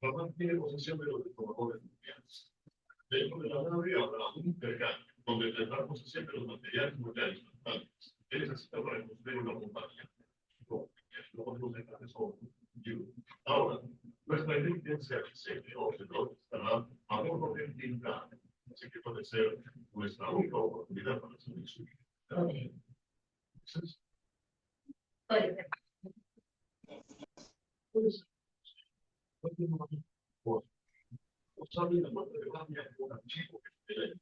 Ramón tiene posesión de los trabajadores mundiales. Dentro de la nave habrá un intercambio, donde tendrá posesión de los materiales mundiales importantes. Él necesita para construir una compañía. No podemos dejar eso. Ahora, nuestra inteligencia se creó, estará a bordo del Tintán. Así que puede ser nuestra única oportunidad para salir su vida. Entonces, pues, no tengo por saber la muerte de Barbie con un archivo que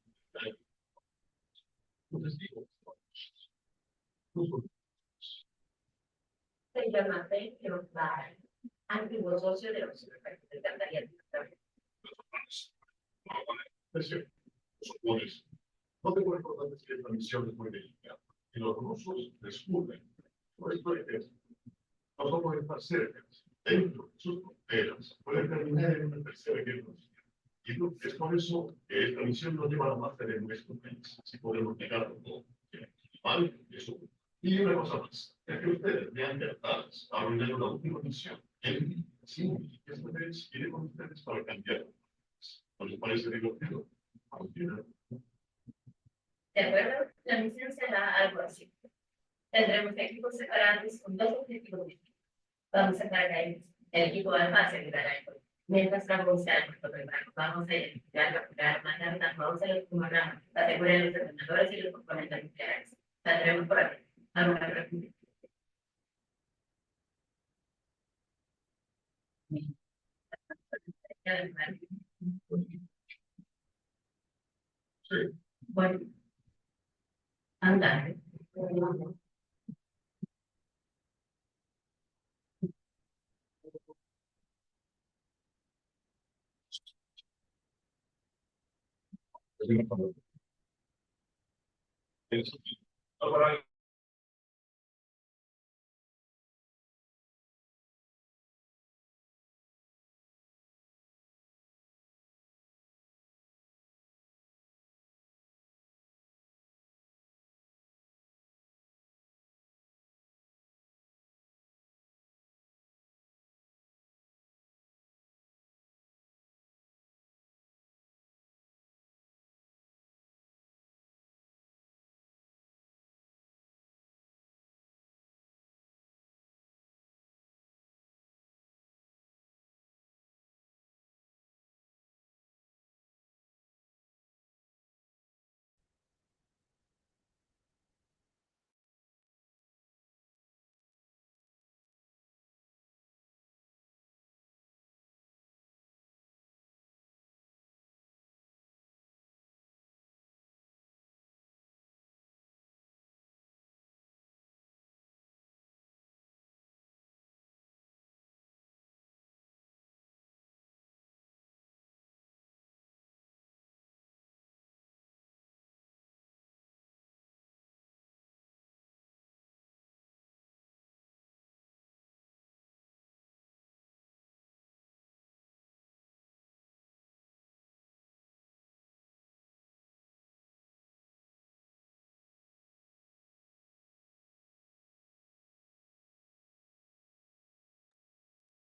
entonces digo, no soy Seguramente que los antiguos socios de los encantaría. es cierto, supones. No tengo importante que esta misión es muy delicada. Y los rusos descubren, por esto es, no pueden estar cerca, dentro de sus fronteras, pueden terminar en una tercera guerra mundial. Y es por eso que esta misión nos lleva a la base de nuestro país, si podemos negarlo todo. ¿Vale? Eso. Y una cosa más, ya que ustedes vean verdades, arruinando la última misión, él, sí, esta vez iré con ustedes para cambiar. ¿No les parece divertido? Continúa. ¿De acuerdo? La misión será algo así. Tendremos equipos separados con dos objetivos distintos. Vamos a cargar el equipo alfa asegurará el control. Mientras vamos a vamos a identificar, capturar, mandar las vamos a los cronogramas, asegurar los detonadores y los componentes nucleares. Saldremos por aquí. Vamos a ver. Sí. Bueno, andar. Ahora,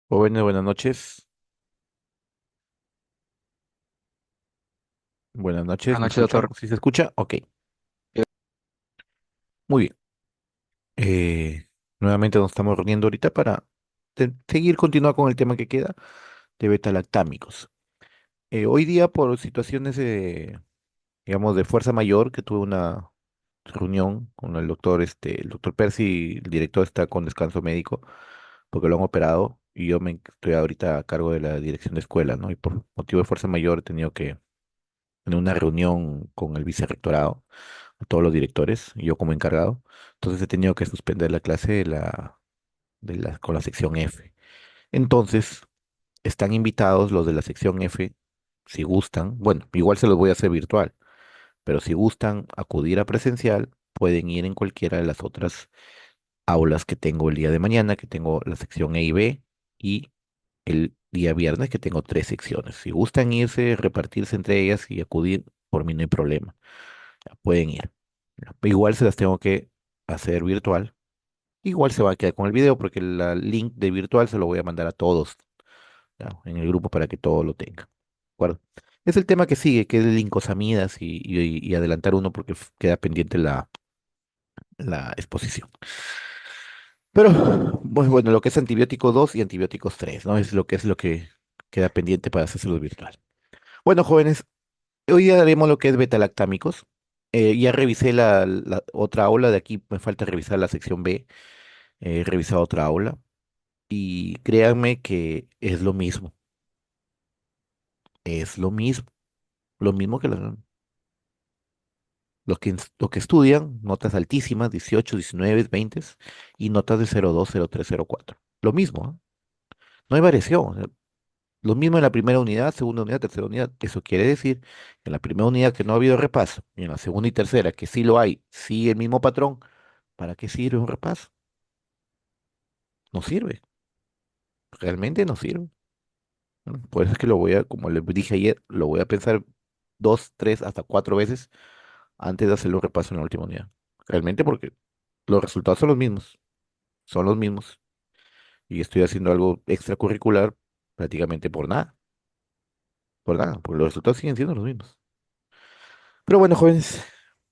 Jóvenes, buenas noches. Buenas noches, Buenas ¿me noches, doctor. escuchan? ¿Sí se escucha? Ok, muy bien. Nuevamente nos estamos reuniendo ahorita para continuar con el tema que queda de beta-lactámicos. Hoy día, por situaciones digamos, de fuerza mayor, que tuve una reunión con el doctor, el doctor Percy, el director está con descanso médico, porque lo han operado, y yo estoy ahorita a cargo de la dirección de escuela, ¿no? Y por motivo de fuerza mayor he tenido que en una reunión con el vicerrectorado, a todos los directores, y yo como encargado. Entonces he tenido que suspender la clase con la sección F. Entonces, están invitados los de la sección F, si gustan, bueno, igual se los voy a hacer virtual, pero si gustan acudir a presencial, pueden ir en cualquiera de las otras aulas que tengo el día de mañana, que tengo la sección E y B, y el día viernes, que tengo tres secciones. Si gustan irse, repartirse entre ellas y acudir, por mí no hay problema. Ya pueden ir. Ya, igual se las tengo que hacer virtual. Igual se va a quedar con el video porque el link de virtual se lo voy a mandar a todos. ¿ya? En el grupo para que todo lo tenga. ¿De acuerdo? Es el tema que sigue, que es el incosamidas y adelantar uno porque queda pendiente la exposición. Pero, bueno, lo que es antibiótico 2 y antibióticos 3, ¿no? Es lo que queda pendiente para hacérselo virtual. Bueno, jóvenes, hoy día haremos lo que es betalactámicos. Ya revisé la otra aula, de aquí me falta revisar la sección B. He revisado otra aula y créanme que es lo mismo que los que estudian, notas altísimas, 18, 19, 20 y notas de 02, 03, 04. Lo mismo, ¿ah? No hay variación. Lo mismo en la primera unidad, segunda unidad, tercera unidad. Eso quiere decir que en la primera unidad que no ha habido repaso, y en la segunda y tercera que sí lo hay, sigue el mismo patrón. ¿Para qué sirve un repaso? No sirve, realmente no sirve. ¿No? Por eso es que lo voy a, como les dije ayer, lo voy a pensar dos, tres, hasta cuatro veces antes de hacer un repaso en la última unidad. Realmente porque los resultados son los mismos. Y estoy haciendo algo extracurricular prácticamente por nada, porque los resultados siguen siendo los mismos. Pero bueno, jóvenes,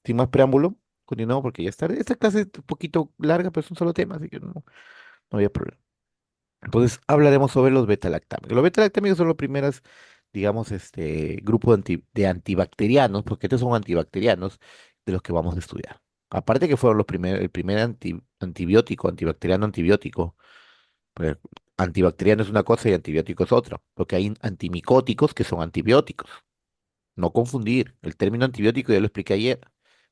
sin más preámbulo, continuamos porque ya es tarde. Esta clase es un poquito larga, pero es un solo tema, así que no había problema. Entonces, hablaremos sobre los beta-lactámicos. Los beta-lactámicos son los primeros, digamos, grupo de antibacterianos, porque estos son antibacterianos de los que vamos a estudiar. Aparte que fueron el primer antibiótico, antibacteriano antibiótico. Pues, antibacteriano es una cosa y antibiótico es otra, porque hay antimicóticos que son antibióticos. No confundir. El término antibiótico ya lo expliqué ayer.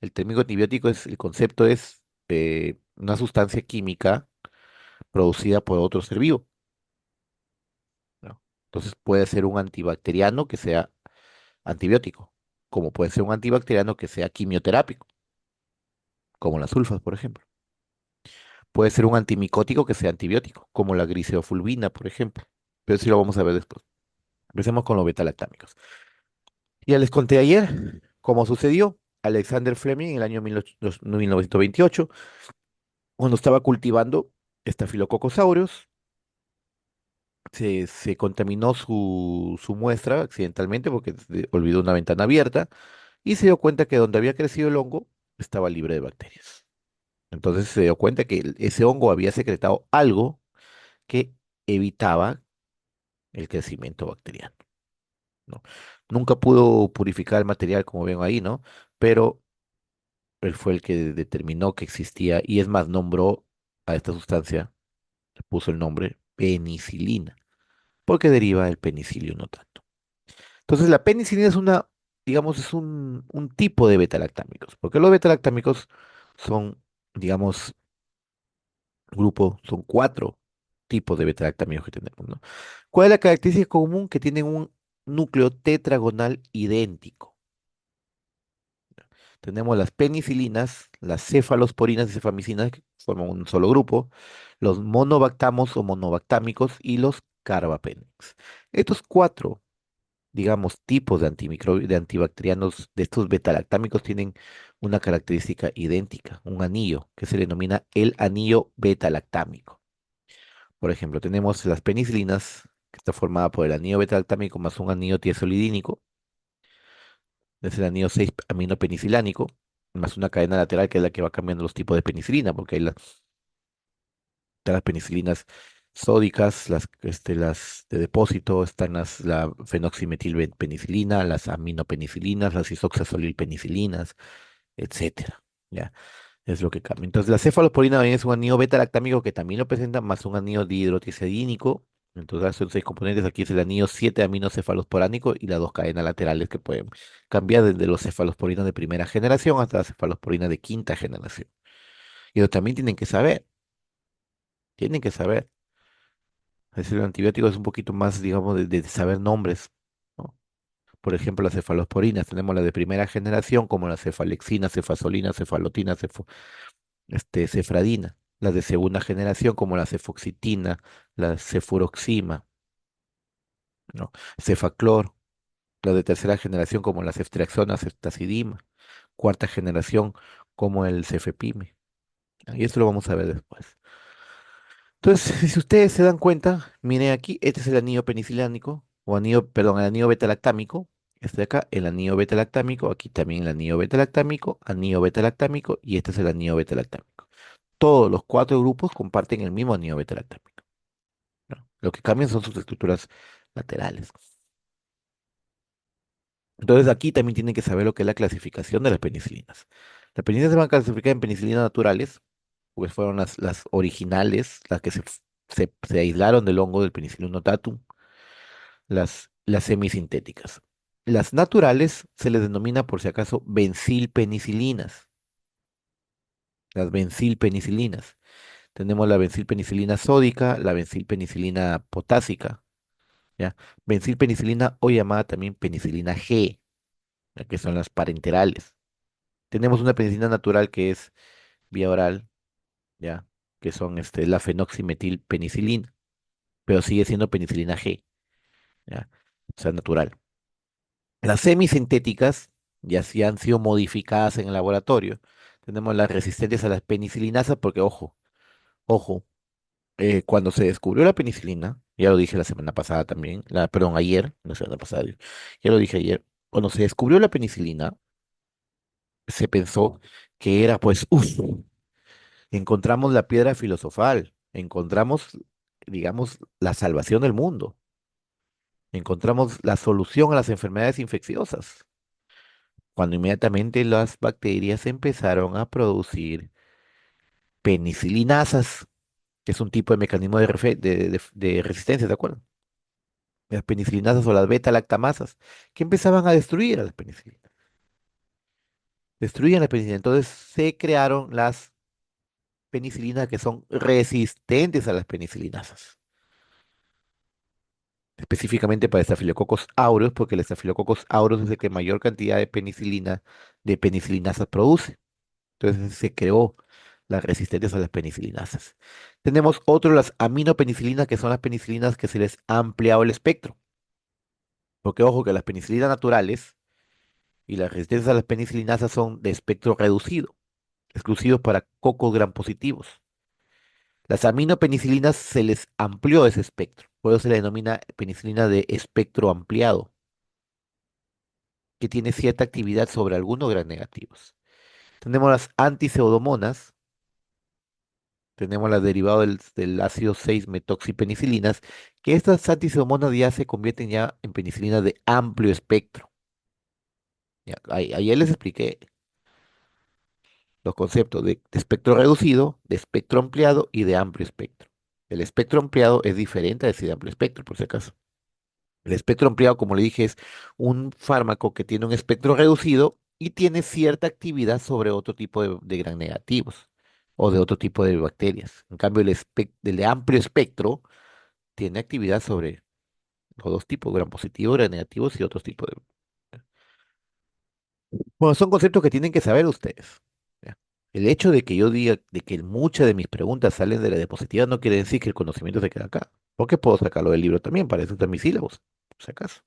El término antibiótico el concepto es una sustancia química producida por otro ser vivo, ¿no? Entonces puede ser un antibacteriano que sea antibiótico, como puede ser un antibacteriano que sea quimioterápico, como las sulfas, por ejemplo. Puede ser un antimicótico que sea antibiótico, como la gliceofulvina, por ejemplo. Pero eso sí lo vamos a ver después. Empecemos con los betalactámicos. Ya les conté ayer cómo sucedió. Alexander Fleming en el año 1928, cuando estaba cultivando Staphylococcus aureus, se contaminó su muestra accidentalmente porque olvidó una ventana abierta y se dio cuenta que donde había crecido el hongo estaba libre de bacterias. Entonces se dio cuenta que ese hongo había secretado algo que evitaba el crecimiento bacteriano, ¿no? Nunca pudo purificar el material, como ven ahí, ¿no? Pero él fue el que determinó que existía y es más, nombró a esta sustancia, le puso el nombre penicilina, porque deriva del penicilio no tanto. Entonces, la penicilina es digamos, es un tipo de betalactámicos, porque los betalactámicos son, digamos, son cuatro tipos de betalactámicos que tenemos, ¿no? ¿Cuál es la característica común? Que tienen un núcleo tetragonal idéntico. Tenemos las penicilinas, las cefalosporinas y cefamicinas, que forman un solo grupo, los monobactamos o monobactámicos y los carbapenems. Estos cuatro, digamos, tipos de antibacterianos, de estos betalactámicos, tienen una característica idéntica, un anillo, que se denomina el anillo betalactámico. Por ejemplo, tenemos las penicilinas, que está formada por el anillo betalactámico más un anillo tiosolidínico, es el anillo 6 aminopενicilánico, más una cadena lateral que es la que va cambiando los tipos de penicilina, porque hay están las penicilinas sódicas, las de depósito, están la fenoximetilpenicilina, las aminopenicilinas, las isoxazolilpenicilinas, etcétera. ¿Ya? Es lo que cambia. Entonces, la cefalosporina también es un anillo beta-lactámico que también lo presenta, más un anillo dihidrotiazidínico. Entonces, son seis componentes. Aquí es el anillo 7 aminocefalosporánico y las dos cadenas laterales que pueden cambiar desde los cefalosporinas de primera generación hasta la cefalosporina de quinta generación. Y eso también tienen que saber. Es decir, el antibiótico es un poquito más, digamos, de saber nombres, ¿no? Por ejemplo, las cefalosporinas, tenemos las de primera generación, como la cefalexina, cefazolina, cefalotina, cefradina. Las de segunda generación, como la cefoxitina, la cefuroxima, ¿no? Cefaclor. Las de tercera generación, como la ceftriaxona, ceftazidima. Cuarta generación, como el cefepime. Y esto lo vamos a ver después. Entonces, si ustedes se dan cuenta, miren aquí, este es el anillo penicilánico, o anillo, perdón, el anillo beta-lactámico. Este de acá, el anillo beta-lactámico, aquí también el anillo beta-lactámico, y este es el anillo beta-lactámico. Todos los cuatro grupos comparten el mismo anillo beta-lactámico, ¿no? Lo que cambian son sus estructuras laterales. Entonces, aquí también tienen que saber lo que es la clasificación de las penicilinas. Las penicilinas se van a clasificar en penicilinas naturales, pues fueron las originales, las que se aislaron del hongo del Penicillium notatum, las semisintéticas. Las naturales se les denomina, por si acaso, benzilpenicilinas. Las benzilpenicilinas. Tenemos la benzilpenicilina sódica, la benzilpenicilina potásica, ¿ya? Benzilpenicilina o llamada también penicilina G, ya que son las parenterales. Tenemos una penicilina natural que es vía oral, ¿ya? Que son la fenoximetilpenicilina, pero sigue siendo penicilina G, ¿ya? O sea, natural. Las semisintéticas ya sí han sido modificadas en el laboratorio. Tenemos las resistentes a las penicilinasas porque, ojo, ojo, cuando se descubrió la penicilina, ya lo dije la semana pasada también, perdón, ayer, la semana pasada, ya lo dije ayer, cuando se descubrió la penicilina, se pensó que era, pues, encontramos la piedra filosofal, encontramos, digamos, la salvación del mundo, encontramos la solución a las enfermedades infecciosas, cuando inmediatamente las bacterias empezaron a producir penicilinasas, que es un tipo de mecanismo de resistencia, ¿de acuerdo? Las penicilinasas o las beta-lactamasas, que empezaban a destruir a las penicilinas, destruían las penicilinas. Entonces se crearon las penicilinas que son resistentes a las penicilinasas, específicamente para Staphylococcus aureus, porque el Staphylococcus aureus es el que mayor cantidad de penicilina, de penicilinasas produce. Entonces se creó las resistentes a las penicilinasas. Tenemos otro, las aminopenicilinas, que son las penicilinas que se les ha ampliado el espectro. Porque ojo que las penicilinas naturales y las resistentes a las penicilinasas son de espectro reducido, exclusivos para cocos gram positivos. Las aminopenicilinas se les amplió ese espectro, por eso se le denomina penicilina de espectro ampliado, que tiene cierta actividad sobre algunos gram negativos. Tenemos las antipseudomonas, tenemos las derivadas del ácido 6-metoxipenicilinas, que estas antipseudomonas ya se convierten ya en penicilinas de amplio espectro. Ayer les expliqué los conceptos de espectro reducido, de espectro ampliado y de amplio espectro. El espectro ampliado es diferente a ese de amplio espectro, por si acaso. El espectro ampliado, como le dije, es un fármaco que tiene un espectro reducido y tiene cierta actividad sobre otro tipo de gran negativos o de otro tipo de bacterias. En cambio, el de amplio espectro tiene actividad sobre los dos tipos, gran positivos, gran negativos y otros tipos de... Bueno, son conceptos que tienen que saber ustedes. ¿Ya? El hecho de que yo diga de que muchas de mis preguntas salen de la diapositiva no quiere decir que el conocimiento se queda acá. Porque puedo sacarlo del libro también, para eso están mis sílabos, por si acaso.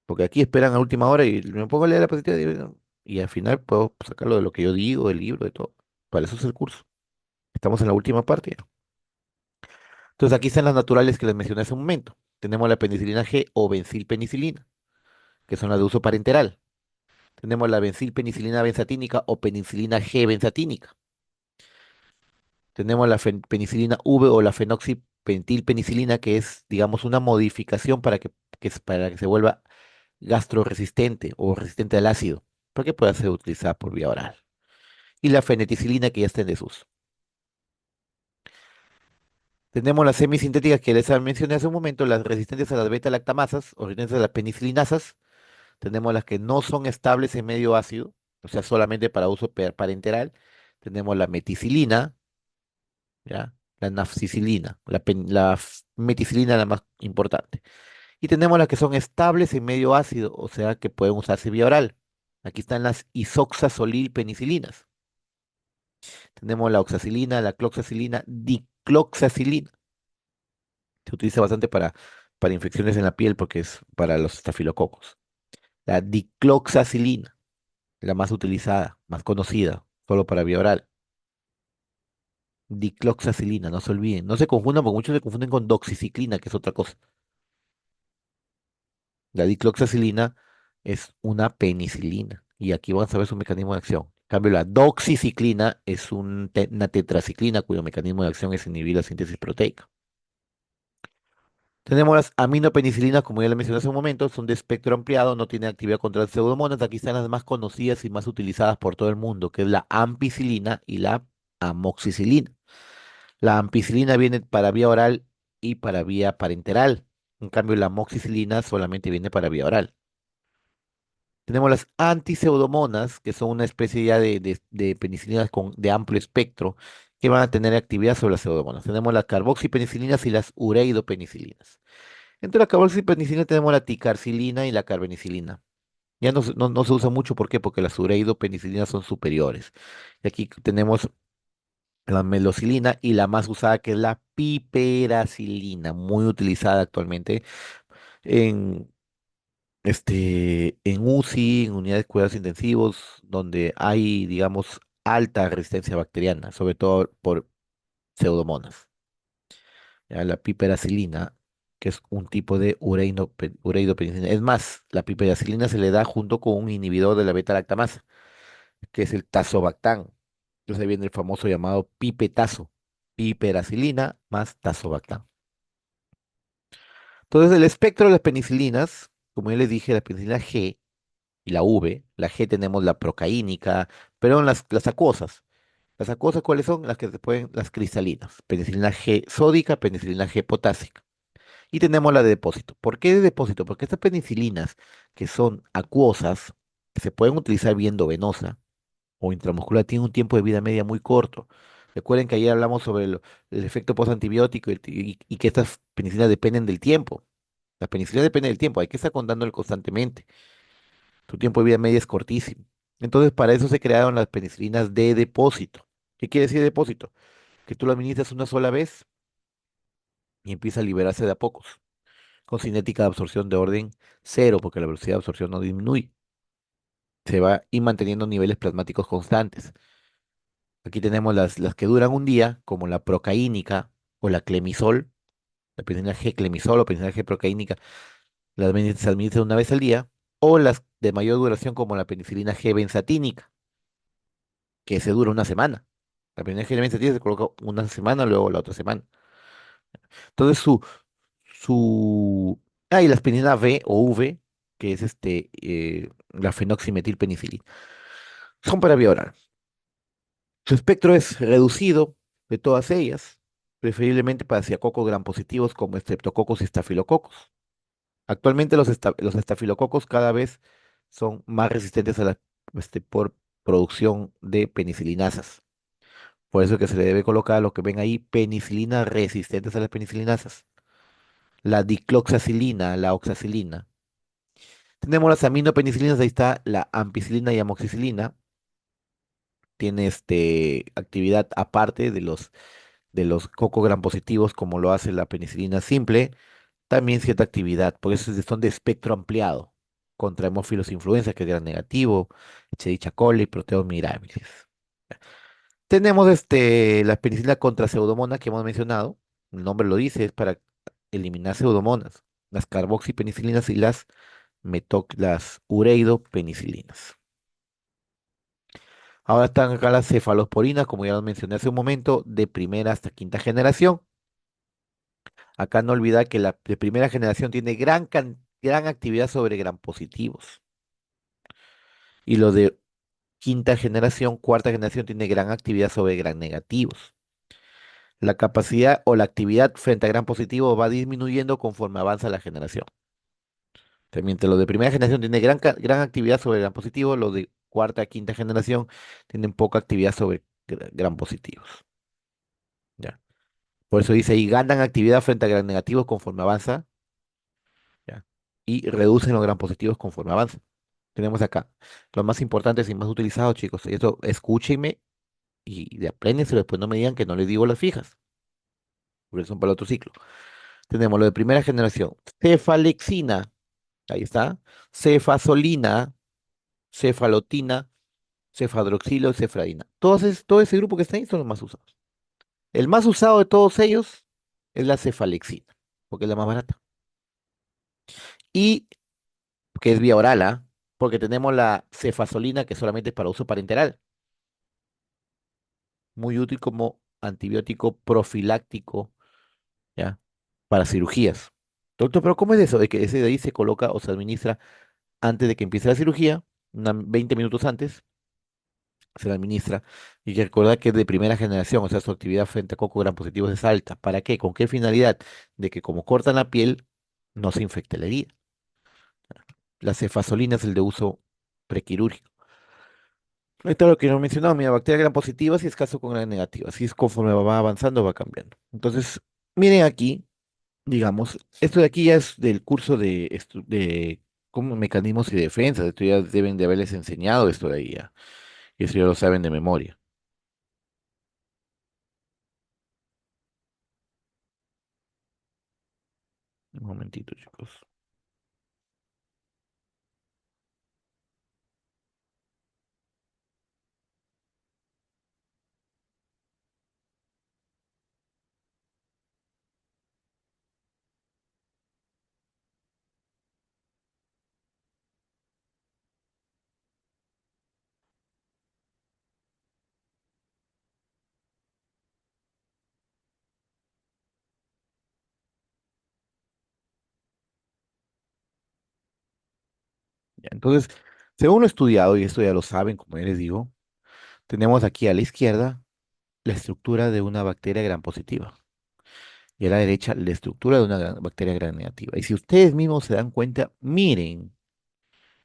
Porque aquí esperan a última hora y me pongo a leer la diapositiva y al final puedo sacarlo de lo que yo digo, del libro, de todo. Para eso es el curso. Estamos en la última parte ya. Entonces aquí están las naturales que les mencioné hace un momento. Tenemos la penicilina G o benzilpenicilina, que son las de uso parenteral. Tenemos la benzilpenicilina benzatínica o penicilina G benzatínica. Tenemos la penicilina V o la fenoxipentilpenicilina, que es, digamos, una modificación para que se vuelva gastroresistente o resistente al ácido, para que pueda ser utilizada por vía oral. Y la feneticilina, que ya está en desuso. Tenemos las semisintéticas que les mencioné hace un momento, las resistentes a las beta-lactamasas o resistentes a las penicilinasas. Tenemos las que no son estables en medio ácido, o sea, solamente para uso parenteral. Tenemos la meticilina, ¿ya? La nafcicilina, meticilina la más importante. Y tenemos las que son estables en medio ácido, o sea, que pueden usarse vía oral. Aquí están las isoxazolil penicilinas. Tenemos la oxacilina, la cloxacilina, dicloxacilina. Se utiliza bastante para infecciones en la piel porque es para los estafilococos. La dicloxacilina, la más utilizada, más conocida, solo para vía oral. Dicloxacilina, no se olviden. No se confundan porque muchos se confunden con doxiciclina, que es otra cosa. La dicloxacilina es una penicilina y aquí vamos a ver su mecanismo de acción. En cambio, la doxiciclina es una tetraciclina cuyo mecanismo de acción es inhibir la síntesis proteica. Tenemos las aminopenicilinas, como ya le mencioné hace un momento, son de espectro ampliado, no tienen actividad contra las pseudomonas. Aquí están las más conocidas y más utilizadas por todo el mundo, que es la ampicilina y la amoxicilina. La ampicilina viene para vía oral y para vía parenteral. En cambio, la amoxicilina solamente viene para vía oral. Tenemos las antiseudomonas, que son una especie ya de penicilinas de amplio espectro, que van a tener actividad sobre las pseudomonas. Tenemos las carboxipenicilinas y las ureidopenicilinas. Entre la carboxipenicilina tenemos la ticarcilina y la carbenicilina. Ya no se usa mucho, ¿por qué? Porque las ureidopenicilinas son superiores. Y aquí tenemos la melocilina y la más usada que es la piperacilina, muy utilizada actualmente en, en UCI, en unidades de cuidados intensivos, donde hay, digamos, alta resistencia bacteriana, sobre todo por pseudomonas. Ya, la piperacilina, que es un tipo de ureidopenicilina. Es más, la piperacilina se le da junto con un inhibidor de la beta-lactamasa, que es el tazobactam. Entonces ahí viene el famoso llamado pipetazo, piperacilina más tazobactam. Entonces el espectro de las penicilinas, como ya les dije, la penicilina G y la V, la G tenemos la procaínica, pero en las acuosas. Las acuosas, ¿cuáles son? Las que se pueden, las cristalinas. Penicilina G sódica, penicilina G potásica. Y tenemos la de depósito. ¿Por qué de depósito? Porque estas penicilinas, que son acuosas, que se pueden utilizar vía endovenosa o intramuscular, tienen un tiempo de vida media muy corto. Recuerden que ayer hablamos sobre el efecto postantibiótico y que estas penicilinas dependen del tiempo. Las penicilinas dependen del tiempo, hay que estar contándolo constantemente. Tu tiempo de vida media es cortísimo. Entonces, para eso se crearon las penicilinas de depósito. ¿Qué quiere decir depósito? Que tú lo administras una sola vez y empieza a liberarse de a pocos, con cinética de absorción de orden cero, porque la velocidad de absorción no disminuye. Se va a ir manteniendo niveles plasmáticos constantes. Aquí tenemos las que duran un día, como la procaínica o la clemisol, la penicilina G clemisol o penicilina G procaínica, se administra una vez al día, o las de mayor duración, como la penicilina G benzatínica, que se dura una semana. La penicilina G benzatínica se coloca una semana, luego la otra semana. Entonces, y la aspirina V o V, que es la fenoximetilpenicilina. Son para vía oral. Su espectro es reducido de todas ellas, preferiblemente para ciacocos gram positivos como estreptococos y estafilococos. Actualmente los estafilococos cada vez son más resistentes por producción de penicilinasas. Por eso que se le debe colocar lo que ven ahí, penicilinas resistentes a las penicilinasas. La dicloxacilina, la oxacilina. Tenemos las aminopenicilinas, ahí está la ampicilina y amoxicilina. Tiene actividad aparte de los cocogram positivos, como lo hace la penicilina simple, también cierta actividad, por eso son de espectro ampliado, contra hemófilos influenza, que es gran negativo, Escherichia coli, proteos mirabilis. Tenemos la penicilina contra pseudomonas que hemos mencionado, el nombre lo dice, es para eliminar pseudomonas, las carboxipenicilinas y las ureidopenicilinas. Ahora están acá las cefalosporinas, como ya lo mencioné hace un momento, de primera hasta quinta generación. Acá no olvidar que la de primera generación tiene gran actividad sobre gram positivos. Y lo de quinta generación, cuarta generación tiene gran actividad sobre gram negativos. La capacidad o la actividad frente a gram positivo va disminuyendo conforme avanza la generación. Entonces, mientras lo de primera generación tiene gran actividad sobre gram positivo, lo de cuarta a quinta generación tienen poca actividad sobre gram positivos. ¿Ya? Por eso dice ahí, ganan actividad frente a gram negativos conforme avanza, ¿ya? Y reducen los gram positivos conforme avanza. Tenemos acá los más importantes y más utilizados, chicos. Y esto escúchenme y apréndense, después no me digan que no les digo las fijas, porque son para el otro ciclo. Tenemos lo de primera generación, cefalexina, ahí está, cefazolina, cefalotina, cefadroxilo, cefradina. Todo ese grupo que está ahí son los más usados. El más usado de todos ellos es la cefalexina, porque es la más barata. Y que es vía oral, ¿ah? Porque tenemos la cefazolina, que solamente es para uso parenteral, muy útil como antibiótico profiláctico, ¿ya? Para cirugías. Doctor, pero ¿cómo es eso? De que ese de ahí se coloca o se administra antes de que empiece la cirugía, 20 minutos antes, se la administra. Y hay que recordar que es de primera generación, o sea, su actividad frente a coco gran positivos es alta. ¿Para qué? ¿Con qué finalidad? De que como cortan la piel, no se infecte la herida. La cefazolina es el de uso prequirúrgico. Esto es lo que no he mencionado, mira, bacterias gram positivas y es caso con gran negativa. Así es conforme va avanzando, va cambiando. Entonces, miren aquí, digamos, esto de aquí ya es del curso de como mecanismos y defensas. Esto ya deben de haberles enseñado esto de ahí ya. Y eso ya lo saben de memoria. Un momentito, chicos. Ya, entonces, según lo estudiado, y esto ya lo saben, como ya les digo, tenemos aquí a la izquierda la estructura de una bacteria gram positiva y a la derecha la estructura de una bacteria gram negativa. Y si ustedes mismos se dan cuenta, miren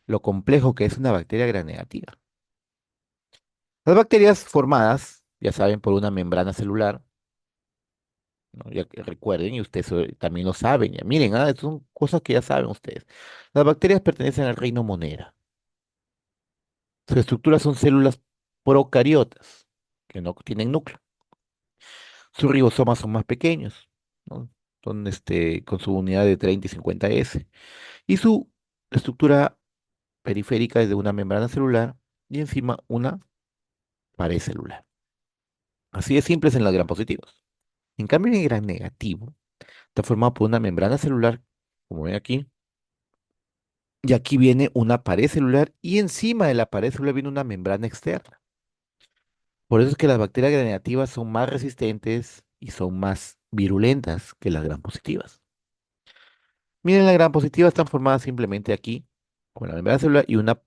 lo complejo que es una bacteria gram negativa. Las bacterias formadas, ya saben, por una membrana celular, ¿no? Ya que recuerden, y ustedes también lo saben, ya miren, estas son cosas que ya saben ustedes. Las bacterias pertenecen al reino Monera. Su estructura son células procariotas, que no tienen núcleo. Sus ribosomas son más pequeños, ¿no? Son con su unidad de 30 y 50S. Y su estructura periférica es de una membrana celular y encima una pared celular. Así de simples en las gram positivos. En cambio, en el gran negativo está formado por una membrana celular, como ven aquí, y aquí viene una pared celular y encima de la pared celular viene una membrana externa. Por eso es que las bacterias gram negativas son más resistentes y son más virulentas que las gram positivas. Miren, las gram positivas están formadas simplemente aquí, con la membrana celular y una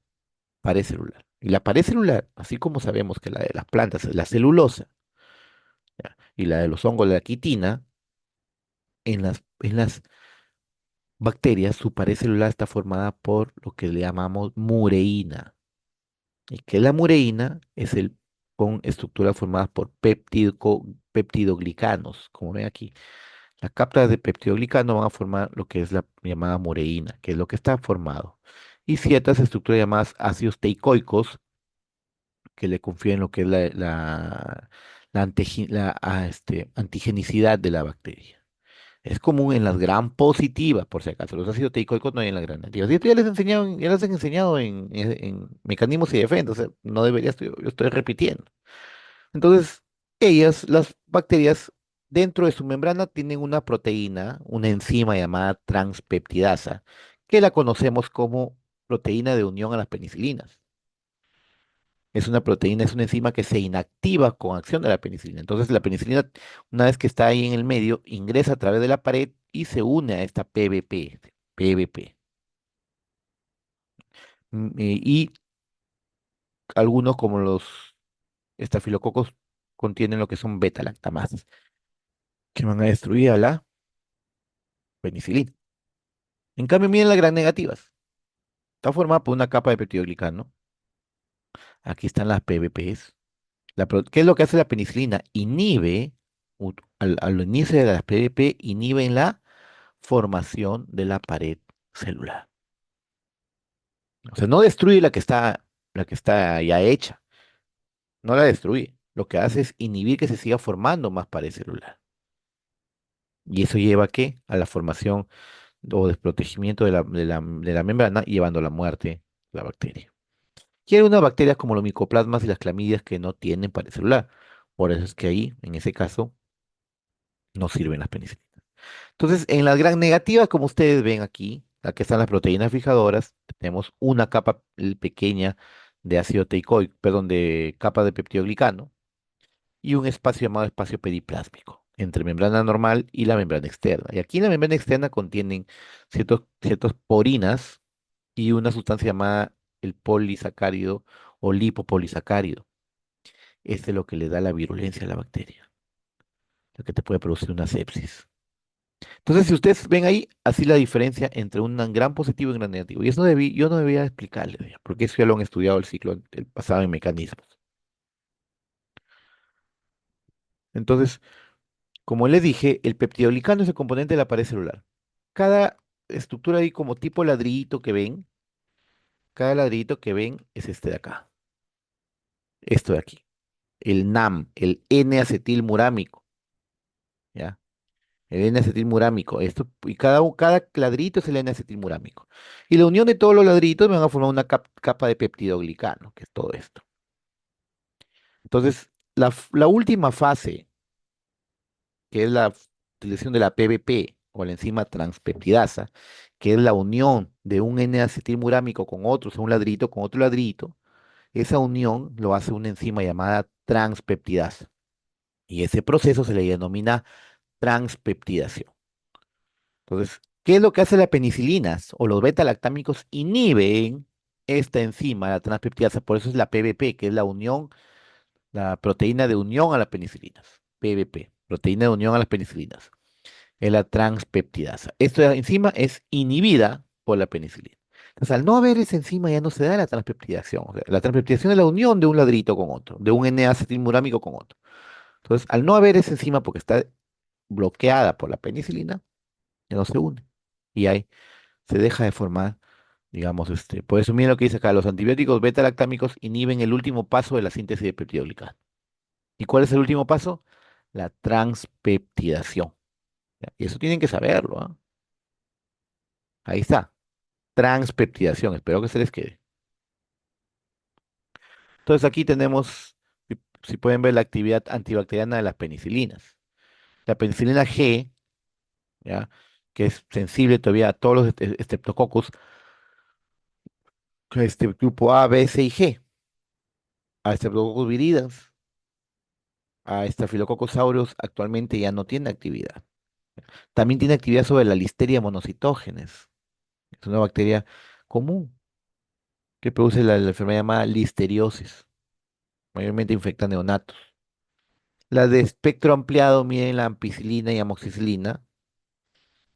pared celular. Y la pared celular, así como sabemos que la de las plantas es la celulosa, ¿ya? Y la de los hongos la quitina, en las bacterias su pared celular está formada por lo que le llamamos mureína. ¿Y qué es la mureína? Es el con estructuras formadas por peptidoglicanos, como ven aquí. Las cápsulas de peptidoglicano van a formar lo que es la llamada mureína, que es lo que está formado. Y ciertas estructuras llamadas ácidos teicoicos, que le confieren lo que es la antigenicidad de la bacteria. Es común en las gram positivas, por si acaso. Los ácidos teicoicos no hay en las gram negativas. Y esto ya les han enseñado en mecanismos y defensas. O sea, no debería, yo estoy repitiendo. Entonces, las bacterias, dentro de su membrana tienen una proteína, una enzima llamada transpeptidasa, que la conocemos como proteína de unión a las penicilinas. Es una proteína, es una enzima que se inactiva con acción de la penicilina. Entonces, la penicilina, una vez que está ahí en el medio, ingresa a través de la pared y se une a esta PVP. Y algunos, como los estafilococos, contienen lo que son beta-lactamases, que van a destruir a la penicilina. En cambio, miren las gram negativas. Está formada por una capa de peptidoglicano. Aquí están las PVPs. ¿Qué es lo que hace la penicilina? Al inicio de las PVP, inhiben la formación de la pared celular. O sea, no destruye la que está ya hecha. No la destruye. Lo que hace es inhibir que se siga formando más pared celular. Y eso lleva ¿a qué? A la formación o desprotegimiento de la membrana, llevando a la muerte de la bacteria. Y hay unas bacterias como los micoplasmas y las clamidias que no tienen pared celular. Por eso es que ahí, en ese caso, no sirven las penicilinas. Entonces, en las gran negativas, como ustedes ven aquí, aquí están las proteínas fijadoras, tenemos una capa pequeña de ácido teicoico, perdón, de capa de peptidoglicano y un espacio llamado espacio periplásmico entre membrana normal y la membrana externa. Y aquí en la membrana externa contienen ciertos porinas y una sustancia llamada el polisacárido o lipopolisacárido. Este es lo que le da la virulencia a la bacteria, lo que te puede producir una sepsis. Entonces, si ustedes ven ahí, así la diferencia entre un gran positivo y un gran negativo. Y eso yo no debía explicarle, ya, porque eso ya lo han estudiado el ciclo el pasado en mecanismos. Entonces, como les dije, el peptidoglicano es el componente de la pared celular. Cada estructura ahí como tipo ladrillito que ven, cada ladrillito que ven es este de acá, esto de aquí, el NAM, el N-acetilmurámico, ¿ya? El N-acetilmurámico, esto, y cada ladrillito es el N-acetilmurámico. Y la unión de todos los ladrillitos me van a formar una capa de peptidoglicano, que es todo esto. Entonces, la última fase, que es la utilización de la PBP o la enzima transpeptidasa, que es la unión de un N-acetilmurámico con otro, o sea, un ladrillito con otro ladrillito, esa unión lo hace una enzima llamada transpeptidasa. Y ese proceso se le denomina transpeptidación. Entonces, ¿qué es lo que hace la penicilina o los beta-lactámicos? Inhiben esta enzima, la transpeptidasa, por eso es la PBP, que es la unión, la proteína de unión a las penicilinas. PBP, proteína de unión a las penicilinas. Es la transpeptidasa. Esta enzima es inhibida por la penicilina. Entonces, al no haber esa enzima ya no se da la transpeptidación. O sea, la transpeptidación es la unión de un ladrito con otro, de un N-acetilmurámico con otro. Entonces, al no haber esa enzima porque está bloqueada por la penicilina, ya no se une. Y ahí se deja de formar, digamos, por eso miren lo que dice acá, los antibióticos beta-lactámicos inhiben el último paso de la síntesis de peptidoglicano. ¿Y cuál es el último paso? La transpeptidación. ¿Ya? Y eso tienen que saberlo, ¿ah? Ahí está, transpeptidación, espero que se les quede. Entonces aquí tenemos, si pueden ver la actividad antibacteriana de las penicilinas. La penicilina G, ¿ya? Que es sensible todavía a todos los estreptococos, este grupo A, B, C y G, a Streptococcus viridans, a Staphylococcus aureus actualmente ya no tiene actividad. También tiene actividad sobre la Listeria monocitógenes. Es una bacteria común que produce la enfermedad llamada listeriosis. Mayormente infecta neonatos. La de espectro ampliado miden la ampicilina y amoxicilina,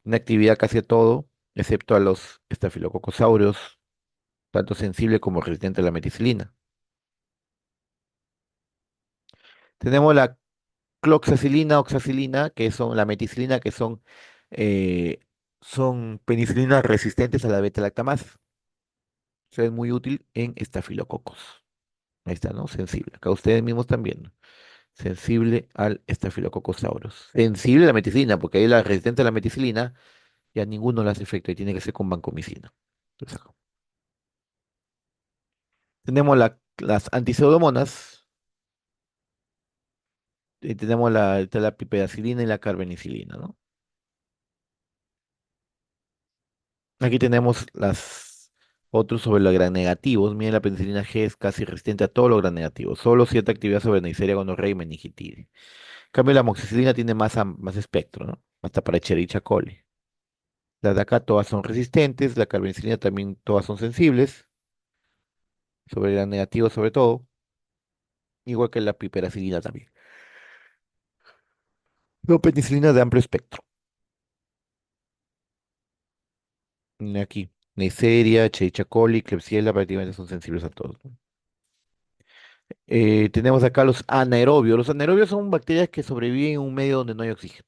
una actividad casi a todo, excepto a los estafilococcus aureus, tanto sensible como resistente a la meticilina. Tenemos la cloxacilina, oxacilina, que son la meticilina, que eh, son penicilinas resistentes a la beta-lactamasa. O sea, es muy útil en estafilococos. Ahí está, ¿no? Sensible. Acá ustedes mismos también, ¿no? Sensible al Staphylococcus aureus. Sensible a la meticilina, porque ahí la resistente a la meticilina ya ninguno le hace efecto y tiene que ser con vancomicina. Entonces, acá. Tenemos las antiseudomonas, y tenemos la pipedacilina y la carbenicilina, ¿no? Aquí tenemos las otros sobre los gram negativos. Miren, la penicilina G es casi resistente a todos los gram negativos, solo cierta actividad sobre Neisseria gonorrea y meningitis. En cambio, la amoxicilina tiene más espectro, ¿no? Hasta para Escherichia coli. Las de acá todas son resistentes, la carbenicilina también todas son sensibles, sobre gram negativo sobre todo, igual que la piperacilina también. No, penicilina de amplio espectro. Aquí, Neisseria, Escherichia coli, Klebsiella prácticamente son sensibles a todos, ¿no? Tenemos acá los anaerobios. Los anaerobios son bacterias que sobreviven en un medio donde no hay oxígeno.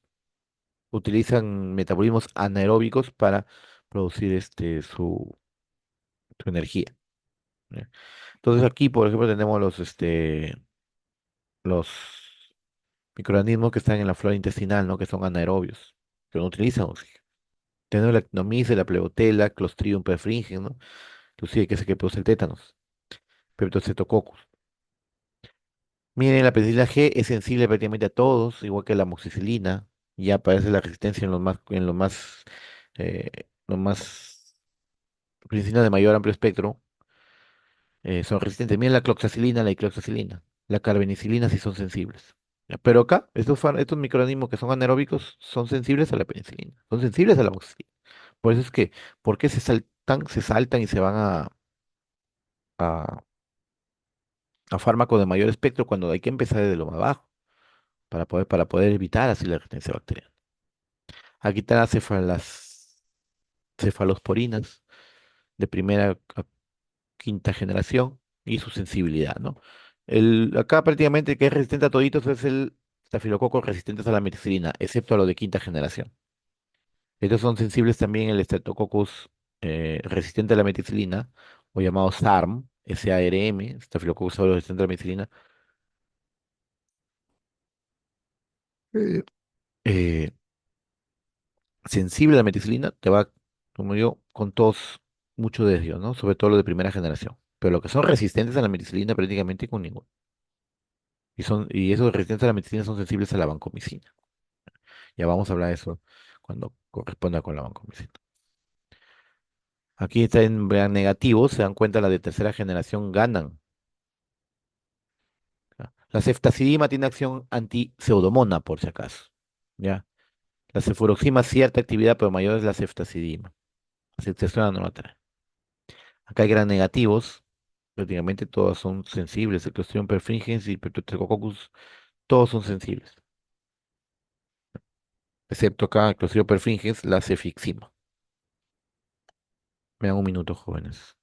Utilizan metabolismos anaeróbicos para producir su energía. ¿Ya? Entonces aquí, por ejemplo, tenemos los microorganismos que están en la flora intestinal, ¿no? Que son anaerobios, que no utilizan oxígeno. Tenemos la actinomyces, la plebotella, Clostridium perfringens, ¿no? Inclusive que es el que produce el tétanos, Streptococcus. Miren, la penicilina G es sensible prácticamente a todos, igual que la amoxicilina. ya aparece la resistencia eh, los más, penicilinas de mayor amplio espectro, son resistentes. Miren la cloxacilina, la dicloxacilina, la carbenicilina sí son sensibles. Ya, pero acá, estos microorganismos que son anaeróbicos son sensibles a la penicilina, son sensibles a la amoxicilina. Por eso es que, ¿por qué se saltan y se van a, a fármacos de mayor espectro cuando hay que empezar desde lo más bajo para poder evitar así la resistencia bacteriana? Aquí están las cefalosporinas de primera a quinta generación y su sensibilidad, ¿no? Acá prácticamente el que es resistente a toditos es el estafilococo resistentes a la meticilina, excepto a lo de quinta generación. Estos son sensibles también el Streptococcus resistente a la meticilina, o llamado SARM, SARM, Staphylococcus aureus resistente a la meticilina, eh, eh, sensible a la meticilina, te va, como digo, con tos mucho de ellos, ¿no? Sobre todo los de primera generación. Pero lo que son resistentes a la meticilina prácticamente con ninguno. Y esos resistentes a la meticilina son sensibles a la vancomicina. Ya vamos a hablar de eso cuando corresponda con la vancomicina. Aquí está en vean negativos, se dan cuenta las de tercera generación ganan. ¿Ya? La ceftazidima tiene acción anti-pseudomona, por si acaso. ¿Ya? La cefuroxima cierta actividad, pero mayor es la ceftazidima. La ceftazidima no la trae. Acá hay gran negativos, prácticamente todas son sensibles. El Clostridium perfringens y Streptococcus, todos son sensibles. Excepto acá el Clostridium perfringens, la cefixima. Me dan un minuto, jóvenes.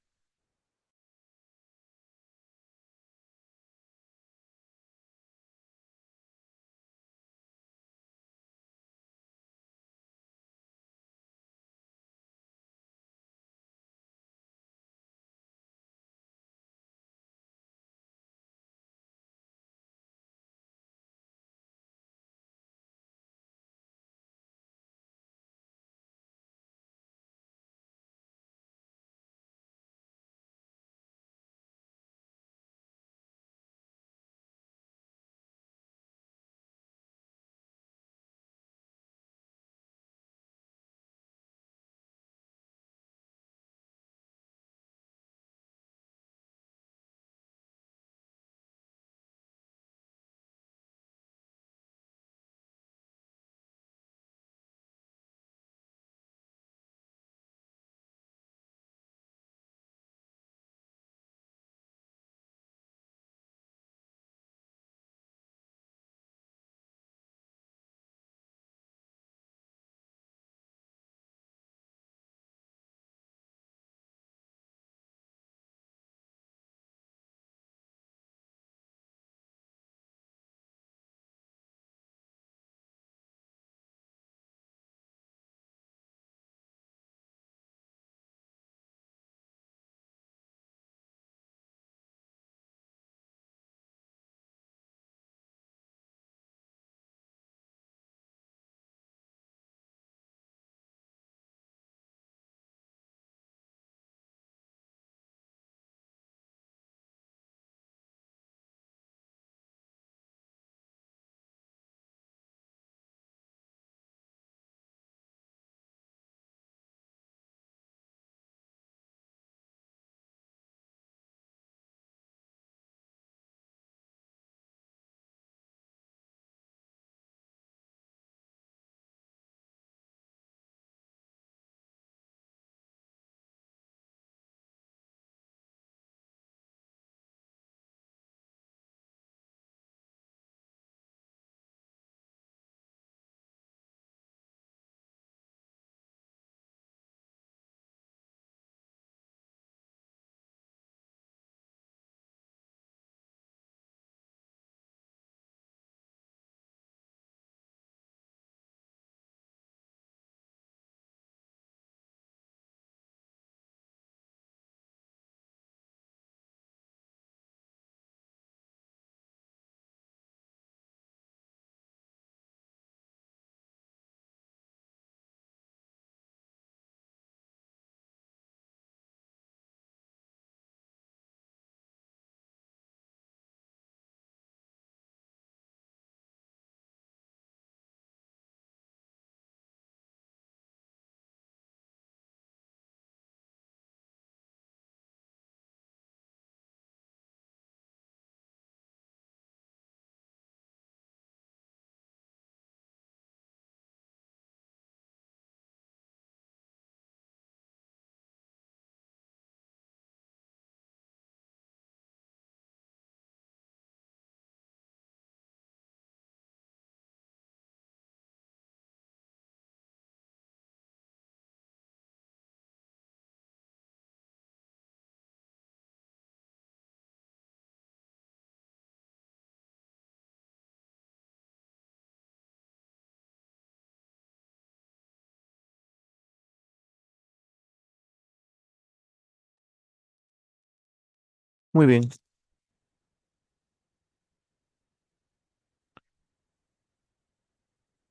Muy bien.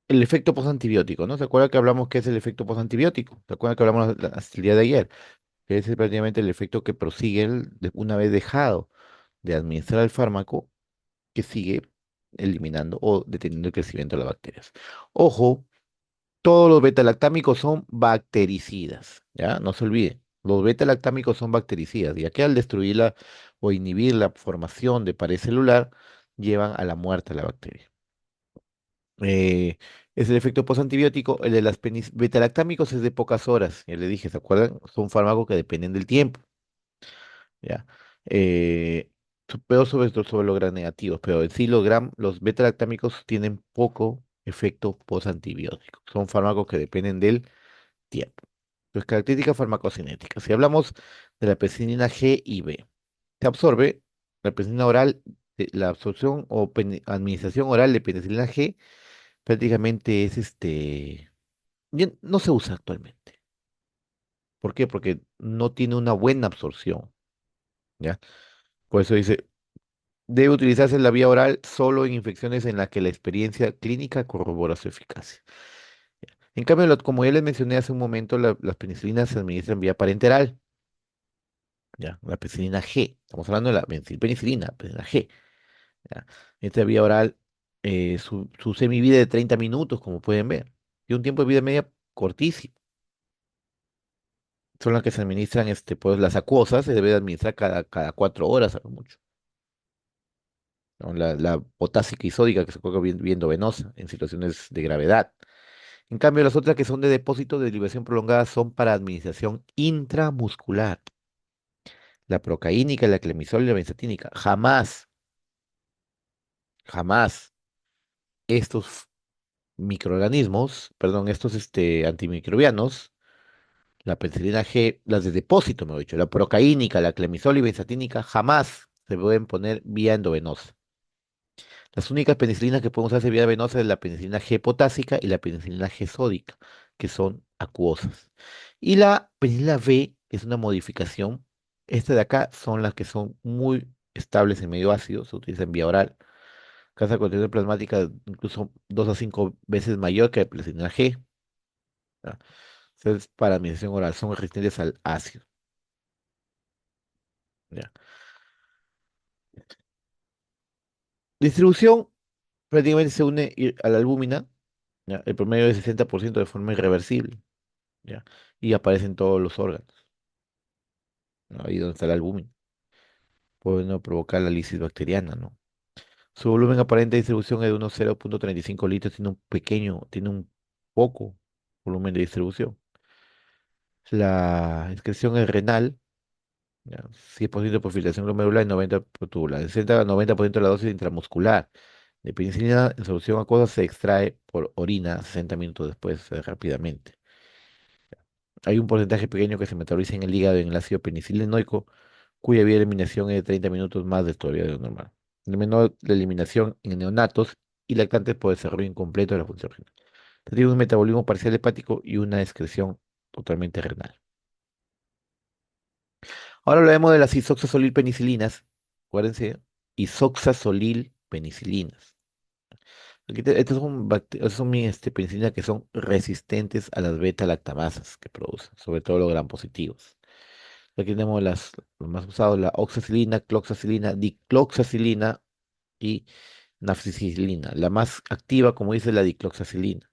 El efecto postantibiótico, ¿no? ¿Se acuerda que hablamos que es el efecto postantibiótico? ¿Se acuerda que hablamos hasta el día de ayer? Que ese es prácticamente el efecto que prosigue una vez dejado de administrar el fármaco, que sigue eliminando o deteniendo el crecimiento de las bacterias. Ojo, todos los beta-lactámicos son bactericidas, ¿ya? No se olviden. Los beta-lactámicos son bactericidas, ya que al destruirla o inhibir la formación de pared celular, llevan a la muerte de la bacteria. Eh, es el efecto postantibiótico. El de las beta-lactámicos es de pocas horas. Ya le dije, ¿se acuerdan? Son fármacos que dependen del tiempo. ¿Ya? Eh, pero sobre los gram negativos, pero en sí los beta-lactámicos tienen poco efecto postantibiótico. Son fármacos que dependen del tiempo. Las características farmacocinéticas. Si hablamos de la penicilina G y B, se absorbe la penicilina oral, la absorción o administración oral de penicilina G prácticamente es ya no se usa actualmente. ¿Por qué? Porque no tiene una buena absorción, ¿ya? Por eso dice, debe utilizarse en la vía oral solo en infecciones en las que la experiencia clínica corrobora su eficacia. En cambio, como ya les mencioné hace un momento, las penicilinas se administran vía parenteral, ¿ya? La penicilina G. Estamos hablando de la penicilina, penicilina G, ¿ya? Esta vía oral, su semivida de 30 minutos, como pueden ver, y un tiempo de vida media cortísimo. Son las que se administran, pues las acuosas se debe de administrar cada 4 horas a lo mucho, ¿no? La potásica y sódica que se coloca viendo venosa en situaciones de gravedad. En cambio, las otras que son de depósito de liberación prolongada son para administración intramuscular. La procaínica, la clemizol y la benzatínica. Jamás, jamás estos microorganismos, perdón, estos antimicrobianos, la penicilina G, las de depósito, me he dicho, la procaínica, la clemizol y benzatínica, jamás se pueden poner vía endovenosa. Las únicas penicilinas que podemos hacer vía venosa es la penicilina G potásica y la penicilina G sódica, que son acuosas. Y la penicilina B es una modificación. Esta de acá son las que son muy estables en medio ácido, se utiliza en vía oral. Casa contención plasmática incluso 2 a 5 veces mayor que la penicilina G. ¿Ya? Entonces, para administración oral son resistentes al ácido. ¿Ya? Distribución prácticamente se une a la albúmina, ¿ya? El promedio es 60% de forma irreversible. ¿Ya? Y aparece en todos los órganos, ¿no? Ahí donde está la albúmina. Puede no provocar la lisis bacteriana, ¿no? Su volumen aparente de distribución es de unos 0,35 litros, tiene un poco volumen de distribución. La excreción es renal, ¿ya? 100% por filtración glomerular y 90% por tubular. El 60 a 90% de la dosis intramuscular de penicilina en solución acuosa se extrae por orina 60 minutos después, rápidamente. Hay un porcentaje pequeño que se metaboliza en el hígado en el ácido penicilinoico, cuya vía de eliminación es de 30 minutos más de todavía de lo normal. De menor la eliminación en neonatos y lactantes por desarrollo incompleto de la función renal. Tiene un metabolismo parcial hepático y una excreción totalmente renal. Ahora hablaremos de las isoxazolil penicilinas. Acuérdense, isoxazolil penicilinas. Estas son penicilinas que son resistentes a las beta-lactamasas que producen, sobre todo los gram positivos. Aquí tenemos los más usados, la oxacilina, cloxacilina, dicloxacilina y nafcicilina. La más activa, como dice, la dicloxacilina,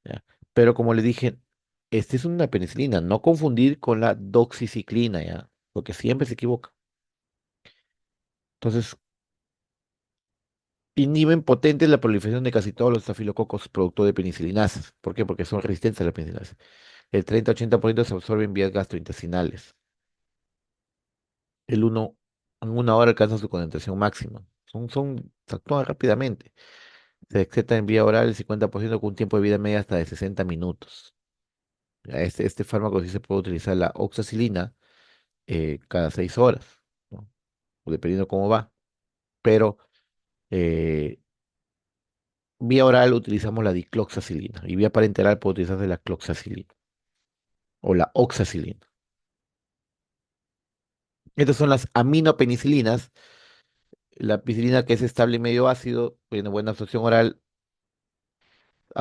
¿ya? Pero como le dije, esta es una penicilina, no confundir con la doxiciclina, ¿ya? Porque siempre se equivoca. Entonces, inhiben potente la proliferación de casi todos los estafilococos producto de penicilinasas. ¿Por qué? Porque son resistentes a la penicilina. El 30-80% se absorbe en vías gastrointestinales. El uno en 1 hora alcanza su concentración máxima. Se actúan rápidamente. Se excreta en vía oral el 50% con un tiempo de vida media hasta de 60 minutos. Ya, este fármaco sí se puede utilizar la oxacilina cada 6 horas, ¿no? O dependiendo cómo va. Pero eh, vía oral utilizamos la dicloxacilina y vía parenteral puede utilizarse la cloxacilina o la oxacilina. Estas son las aminopenicilinas. La penicilina que es estable y medio ácido, tiene buena absorción oral,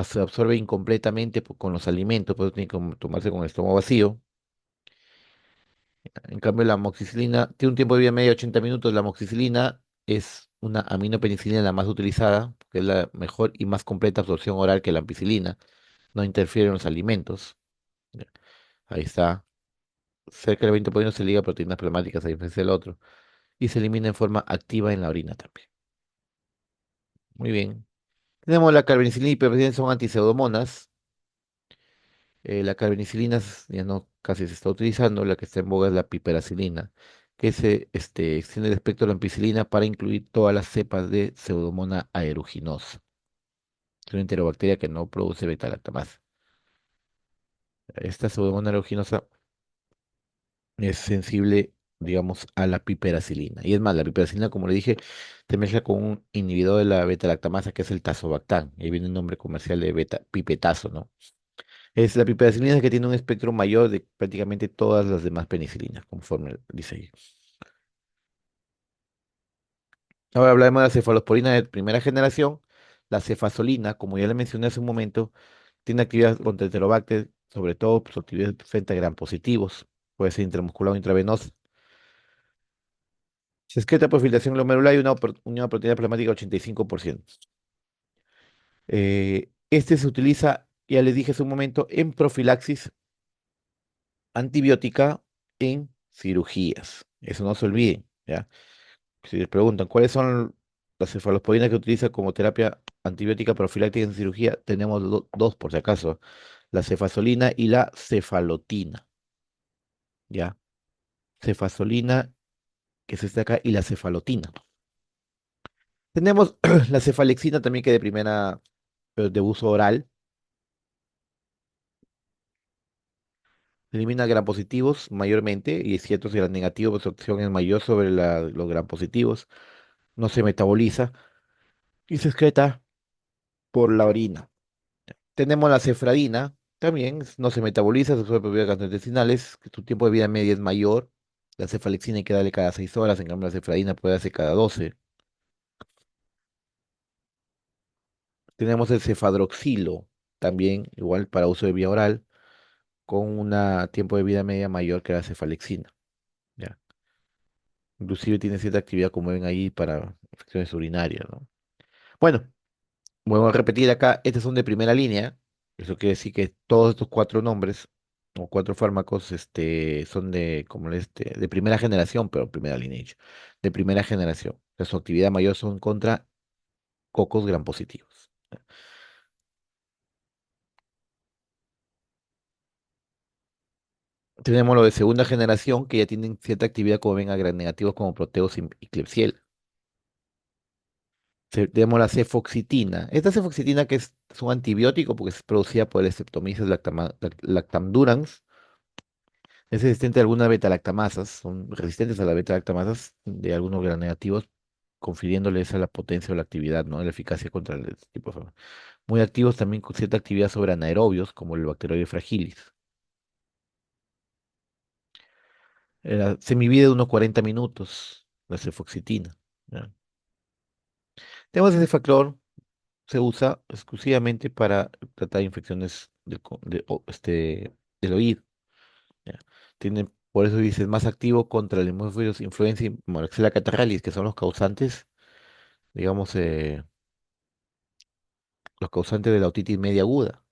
se absorbe incompletamente con los alimentos, pues tiene que tomarse con el estómago vacío. En cambio, la amoxicilina tiene un tiempo de vida media de 80 minutos. La amoxicilina es una aminopenicilina la más utilizada, que es la mejor y más completa absorción oral que la ampicilina. No interfiere en los alimentos. Ya, ahí está. Cerca del 20% se liga a proteínas plasmáticas, a diferencia del otro. Y se elimina en forma activa en la orina también. Muy bien. Tenemos la carbenicilina y piperacilina, son antiseudomonas. La carbenicilina ya no casi se está utilizando, la que está en boga es la piperacilina, que se extiende el espectro de la ampicilina para incluir todas las cepas de Pseudomonas aeruginosa. Es una enterobacteria que no produce beta-lactamasa. Esta Pseudomonas aeruginosa es sensible, digamos, a la piperacilina. Y es más, la piperacilina, como le dije, se mezcla con un inhibidor de la beta-lactamasa, que es el tazobactam. Ahí viene el nombre comercial de beta, pipetazo, ¿no? Es la piperacilina que tiene un espectro mayor de prácticamente todas las demás penicilinas, conforme dice ahí. Ahora hablaremos de la cefalosporina de primera generación. La cefazolina, como ya le mencioné hace un momento, tiene actividad contra Enterobacter, sobre todo su actividad frente a gram positivos. Puede ser intramuscular o intravenosa. Se excreta por filtración glomerular y una proteína plasmática 85%. Este se utiliza, ya les dije hace un momento, en profilaxis antibiótica en cirugías. Eso no se olviden, ¿ya? Si les preguntan cuáles son las cefalosporinas que utiliza como terapia antibiótica profiláctica en cirugía, tenemos dos por si acaso, la cefazolina y la cefalotina, ¿ya? Cefazolina, que es esta acá, y la cefalotina. Tenemos la cefalexina también que de primera, pero de uso oral, elimina gram positivos mayormente y ciertos gram negativos, su acción es mayor sobre los gram positivos, no se metaboliza y se excreta por la orina. Tenemos la cefradina, también no se metaboliza, se absorbe por vías gastrointestinales, que su tiempo de vida media es mayor. La cefalexina hay que darle cada 6 horas, en cambio la cefradina puede darse cada 12. Tenemos el cefadroxilo, también igual para uso de vía oral, con un tiempo de vida media mayor que la cefalexina. ¿Ya? Inclusive tiene cierta actividad, como ven ahí, para infecciones urinarias, ¿no? Bueno, vuelvo a repetir acá, estos son de primera línea. Eso quiere decir que todos estos cuatro nombres o cuatro fármacos son de primera generación, pero primera línea, dicho, de primera generación. O sea, su actividad mayor son contra cocos gram positivos. Tenemos lo de segunda generación que ya tienen cierta actividad como ven a gram negativos como Proteus y Klebsiella. Tenemos la cefoxitina. Esta cefoxitina que es un antibiótico porque es producida por el Streptomyces lactamdurans. Es resistente a algunas beta-lactamasas, son resistentes a las beta-lactamasas de algunos gram negativos, confiriéndoles a la potencia o la actividad, ¿no? La eficacia contra este tipo de fármacos. Muy activos también con cierta actividad sobre anaerobios, como el Bacteroides fragilis. Semivida de unos 40 minutos, la cefoxitina. ¿Ya? Tenemos ese factor, se usa exclusivamente para tratar infecciones del oído. ¿Ya? Por eso dice, es más activo contra el hemófilos influenza y Moraxella catarrhalis, que son los causantes, digamos, los causantes de la otitis media aguda.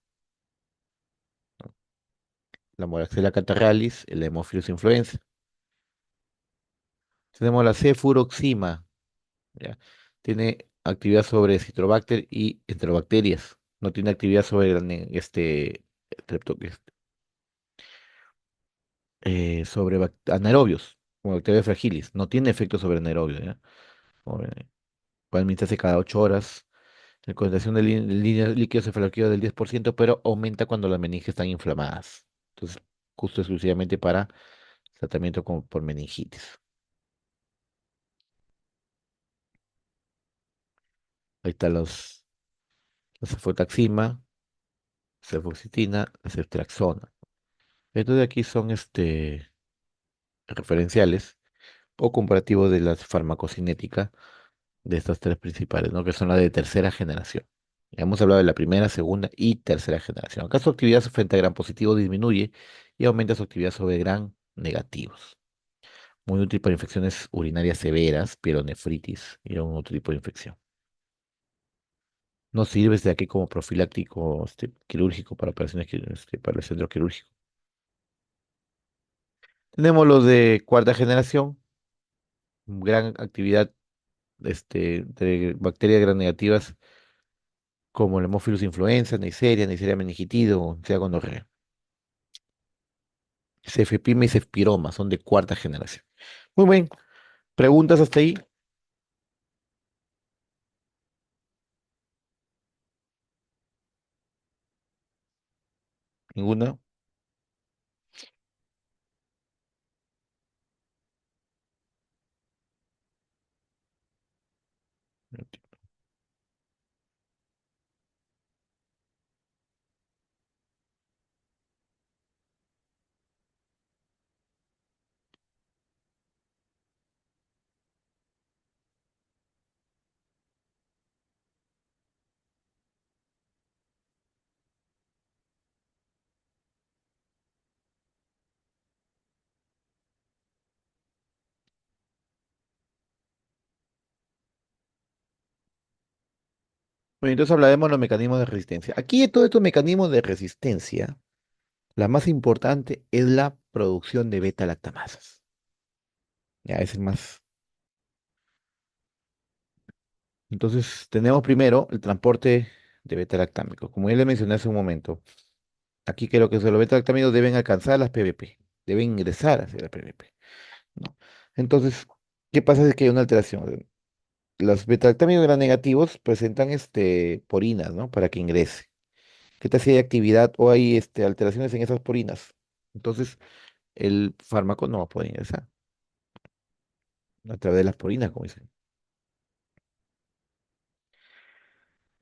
La Moraxella catarrhalis, el Haemophilus influenza. Tenemos la cefuroxima, ¿ya? Tiene actividad sobre Citrobacter y Enterobacterias. No tiene actividad sobre strepto- sobre anaerobios, como bacterias fragilis. No tiene efecto sobre anaerobios, ¿ya? Puede administrarse cada 8 horas. La concentración de líquido cefalorraquídeo del 10%, pero aumenta cuando las meninges están inflamadas. Entonces, justo exclusivamente para tratamiento por meningitis. Ahí están la cefotaxima, cefoxitina, la ceftriaxona. Estos de aquí son referenciales. o comparativo de la farmacocinética de estas tres principales, ¿no? Que son las de tercera generación. Ya hemos hablado de la primera, segunda y tercera generación. Acá su actividad frente a gran positivo disminuye y aumenta su actividad sobre gran negativos. Muy útil para infecciones urinarias severas, pielonefritis y algún otro tipo de infección. No sirve desde aquí como profiláctico quirúrgico para operaciones para el centro quirúrgico. Tenemos los de cuarta generación, gran actividad de bacterias gram negativas como el Haemophilus influenza, Neisseria meningitidum, sea gonorrea. Cefepime y cefpiroma son de cuarta generación. Muy bien. ¿Preguntas hasta ahí? ¿Ninguna? Bueno, entonces hablaremos de los mecanismos de resistencia. Aquí de todos estos mecanismos de resistencia, la más importante es la producción de beta-lactamasas. Ya es el más. Entonces, tenemos primero el transporte de beta-lactámicos. Como ya le mencioné hace un momento, aquí creo que los beta-lactámicos deben alcanzar las PBP, deben ingresar hacia la PBP, ¿no? Entonces, ¿qué pasa? Es que hay una alteración. Los beta-lactámicos gram negativos presentan porinas, ¿no? Para que ingrese. ¿Qué tal si hay actividad o hay alteraciones en esas porinas? Entonces, el fármaco no va a poder ingresar a través de las porinas, como dicen.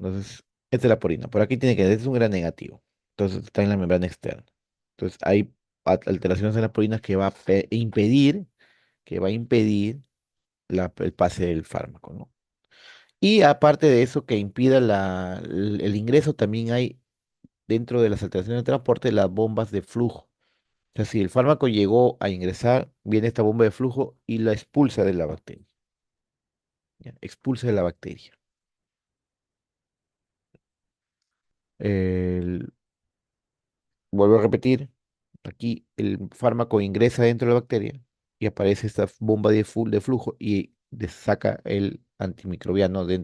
Entonces, esta es la porina. Por aquí tiene que, este es un gran negativo. Entonces, está en la membrana externa. Entonces, hay alteraciones en las porinas que va a impedir el pase del fármaco, ¿no? Y aparte de eso, que impida el ingreso, también hay dentro de las alteraciones de transporte las bombas de flujo. O sea, si el fármaco llegó a ingresar, viene esta bomba de flujo y la expulsa de la bacteria. ¿Ya? Expulsa de la bacteria. El- Vuelvo a repetir, aquí el fármaco ingresa dentro de la bacteria y aparece esta bomba de flujo y saca el antimicrobiano de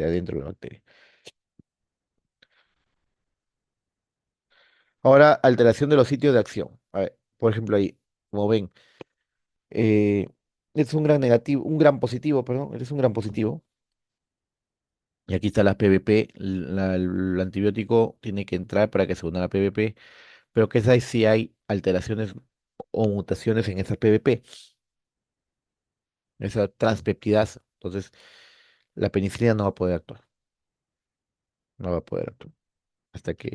adentro de la bacteria. Ahora, alteración de los sitios de acción. A ver, por ejemplo, ahí, como ven, eh, es un gran negativo, un gran positivo, perdón, es un gran positivo. Y aquí está la PVP, el antibiótico tiene que entrar para que se una la PVP, pero que es si hay alteraciones o mutaciones en esa PVP, esa transpeptidasa. Entonces, la penicilina no va a poder actuar, no va a poder actuar hasta que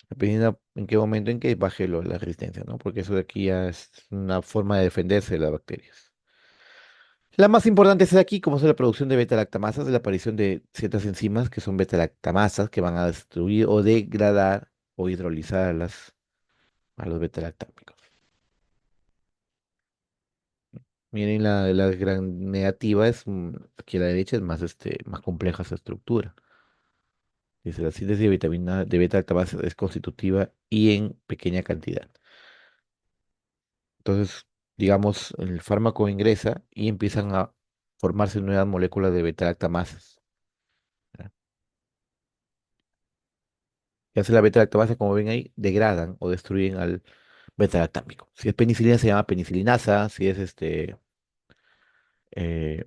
la penicilina, ¿en qué momento? En que baje la resistencia, ¿no? Porque eso de aquí ya es una forma de defenderse de las bacterias. La más importante es aquí, como es la producción de beta-lactamasas, la aparición de ciertas enzimas que son beta-lactamasas que van a destruir o degradar o hidrolizar a los beta-lactámicos. Miren, la gran negativa es, aquí a la derecha es más compleja esa estructura. Dice, la síntesis de vitamina de beta-lactamasa es constitutiva y en pequeña cantidad. Entonces, digamos, el fármaco ingresa y empiezan a formarse nuevas moléculas de beta-lactamasas. ¿Ya? Que hace la beta-lactamasa, como ven ahí, degradan o destruyen al beta-lactámico. Si es penicilina, se llama penicilinasa. Eh,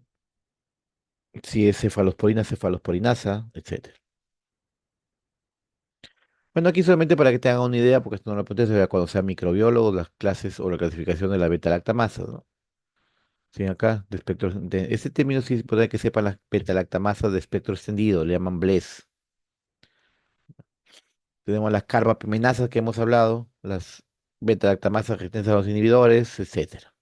si es cefalosporina, cefalosporinasa, etcétera. Bueno, aquí solamente para que te hagan una idea, porque esto no lo apunté, se vea cuando sea microbiólogo, las clases o la clasificación de la beta-lactamasa, ¿no? Sí, acá, de espectro, este término sí es importante que sepan las beta-lactamasas de espectro extendido, le llaman BLES. Tenemos las carbapeminasas que hemos hablado, las beta-lactamasas resistentes a los inhibidores, etcétera.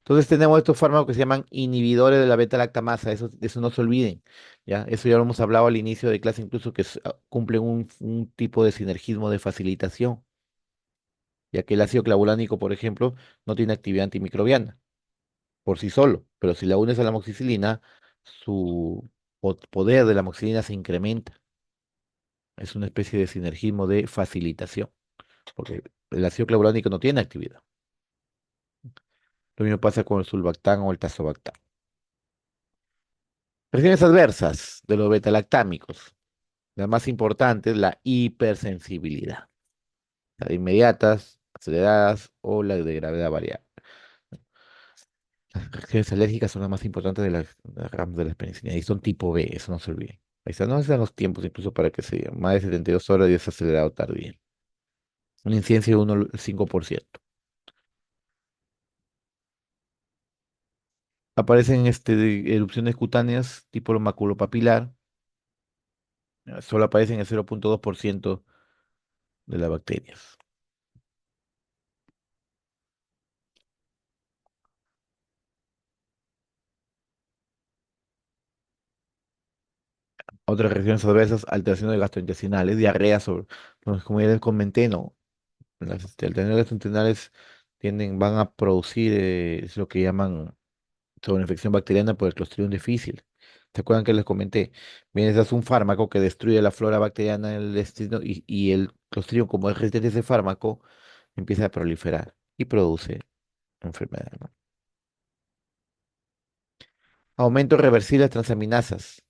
Entonces tenemos estos fármacos que se llaman inhibidores de la beta-lactamasa, eso, de eso no se olviden, ¿ya? Eso ya lo hemos hablado al inicio de clase, incluso que cumplen un tipo de sinergismo de facilitación, ya que el ácido clavulánico, por ejemplo, no tiene actividad antimicrobiana por sí solo, pero si la unes a la amoxicilina, su poder de la amoxicilina se incrementa. Es una especie de sinergismo de facilitación, porque el ácido clavulánico no tiene actividad. Lo mismo pasa con el sulbactán o el tazobactán. Reacciones adversas de los betalactámicos. La más importante es la hipersensibilidad. Las de inmediatas, aceleradas o las de gravedad variable. Las reacciones alérgicas son las más importantes de las ramas de la penicilina y son tipo B, eso no se olvide. Ahí están, no están los tiempos incluso para que se más de 72 horas y es acelerado tardío. Una incidencia de 1,5%. Aparecen erupciones cutáneas tipo maculopapilar, solo aparecen el 0,2% de las bacterias. Otras reacciones adversas, alteraciones gastrointestinales, diarrea, pues, como ya les comenté, ¿no? Las alteraciones gastrointestinales van a producir es lo que llaman sobreinfección bacteriana por el Clostridium difficile. ¿Se acuerdan que les comenté? Bien, ese es un fármaco que destruye la flora bacteriana en el intestino y el Clostridium, como es resistente a ese fármaco, empieza a proliferar y produce enfermedad, ¿no? Aumento reversible de transaminasas.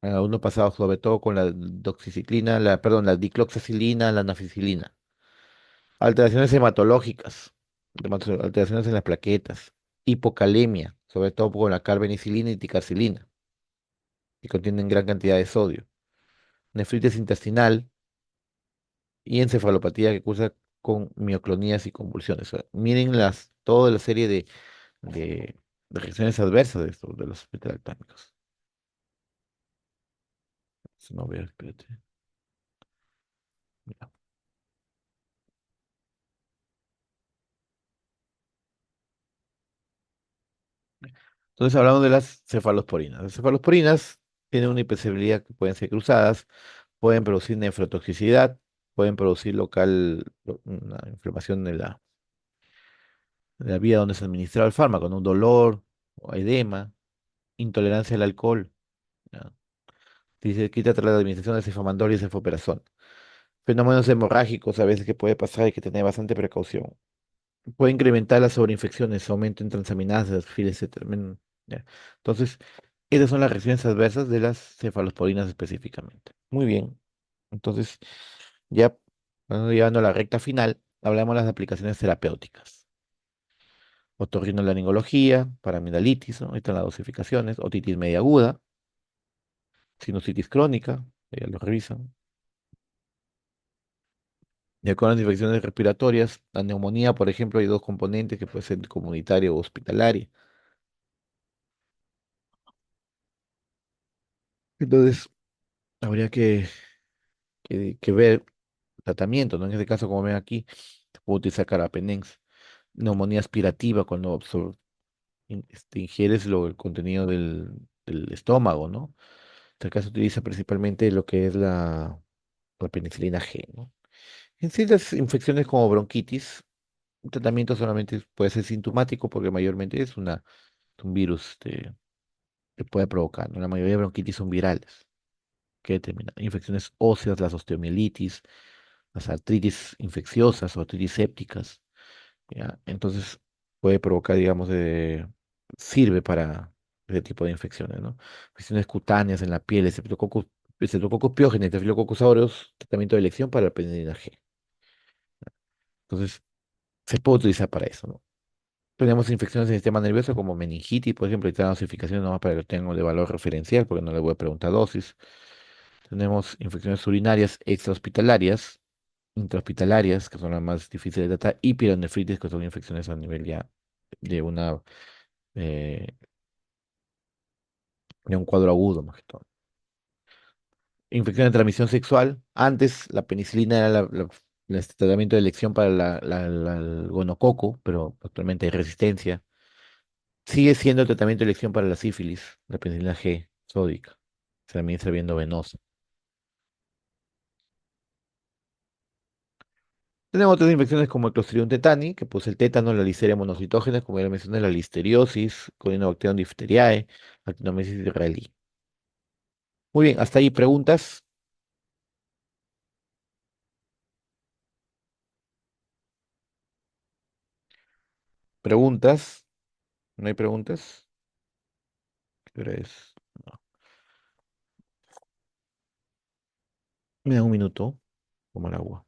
Uno pasado sobre todo con la doxiciclina, la dicloxacilina, la naficilina. Alteraciones hematológicas, alteraciones en las plaquetas. Hipocalemia, sobre todo con la carbenicilina y ticarcilina, que contienen gran cantidad de sodio. Nefritis intestinal y encefalopatía que cursa con mioclonías y convulsiones. O sea, miren toda la serie de, de reacciones adversas de estos, de los beta-lactámicos. No veo, espérate. Ya. Entonces hablamos de las cefalosporinas. Las cefalosporinas tienen una hipersensibilidad que pueden ser cruzadas, pueden producir nefrotoxicidad, pueden producir una inflamación de la vía donde se administra el fármaco, ¿no? Dolor, o edema, intolerancia al alcohol. ¿Ya? Dice, quita tras la administración de cefamandor y cefoperazón. Fenómenos hemorrágicos a veces que puede pasar, hay que tener bastante precaución. Puede incrementar las sobreinfecciones, aumento en transaminases, files, etcétera. ¿Ya? Entonces, esas son las reacciones adversas de las cefalosporinas específicamente. Muy bien. Entonces, ya llegando a la recta final, hablamos de las aplicaciones terapéuticas. Otorrinolaringología, paramidalitis, ¿no? Ahí están las dosificaciones, otitis media aguda, sinusitis crónica, ya lo revisan. Ya con las infecciones respiratorias, la neumonía, por ejemplo, hay dos componentes que puede ser comunitaria o hospitalaria. Entonces, habría que ver tratamiento, ¿no? En este caso, como ven aquí, se puede utilizar carbapenems. Neumonía aspirativa, cuando ingieres el contenido del estómago, ¿no? En este caso, se utiliza principalmente lo que es la penicilina G, ¿no? En ciertas infecciones como bronquitis, un tratamiento solamente puede ser sintomático porque mayormente es un virus que puede provocar, ¿no? La mayoría de bronquitis son virales, que determinan infecciones óseas, las osteomielitis, las artritis infecciosas o artritis sépticas, ¿ya? Entonces puede provocar, digamos, sirve para ese tipo de infecciones, ¿no? Infecciones cutáneas en la piel, Streptococcus piógenes, Staphylococcus aureus, tratamiento de elección para la penicilina G. Entonces, se puede utilizar para eso, ¿no? Tenemos infecciones del sistema nervioso como meningitis, por ejemplo, y tenemos dosificación nomás para que tengan de valor referencial, porque no le voy a preguntar dosis. Tenemos infecciones urinarias extrahospitalarias, intrahospitalarias, que son las más difíciles de tratar, y pielonefritis, que son infecciones a nivel ya de eh, de un cuadro agudo, más que todo. Infección de transmisión sexual. Antes la penicilina era el tratamiento de elección para el gonococo, pero actualmente hay resistencia. Sigue siendo el tratamiento de elección para la sífilis, la penicilina G sódica. Se administra viendo venosa. Tenemos otras infecciones como el Clostridium tetani, que pues el tétano, la listeria monocitógenes, como ya lo mencioné, la listeriosis, Corynebacterium diphtheriae, Actinomyces israelí. Muy bien, hasta ahí preguntas. Preguntas. ¿No hay preguntas? ¿Qué hora es? No. Me da un minuto, como el agua.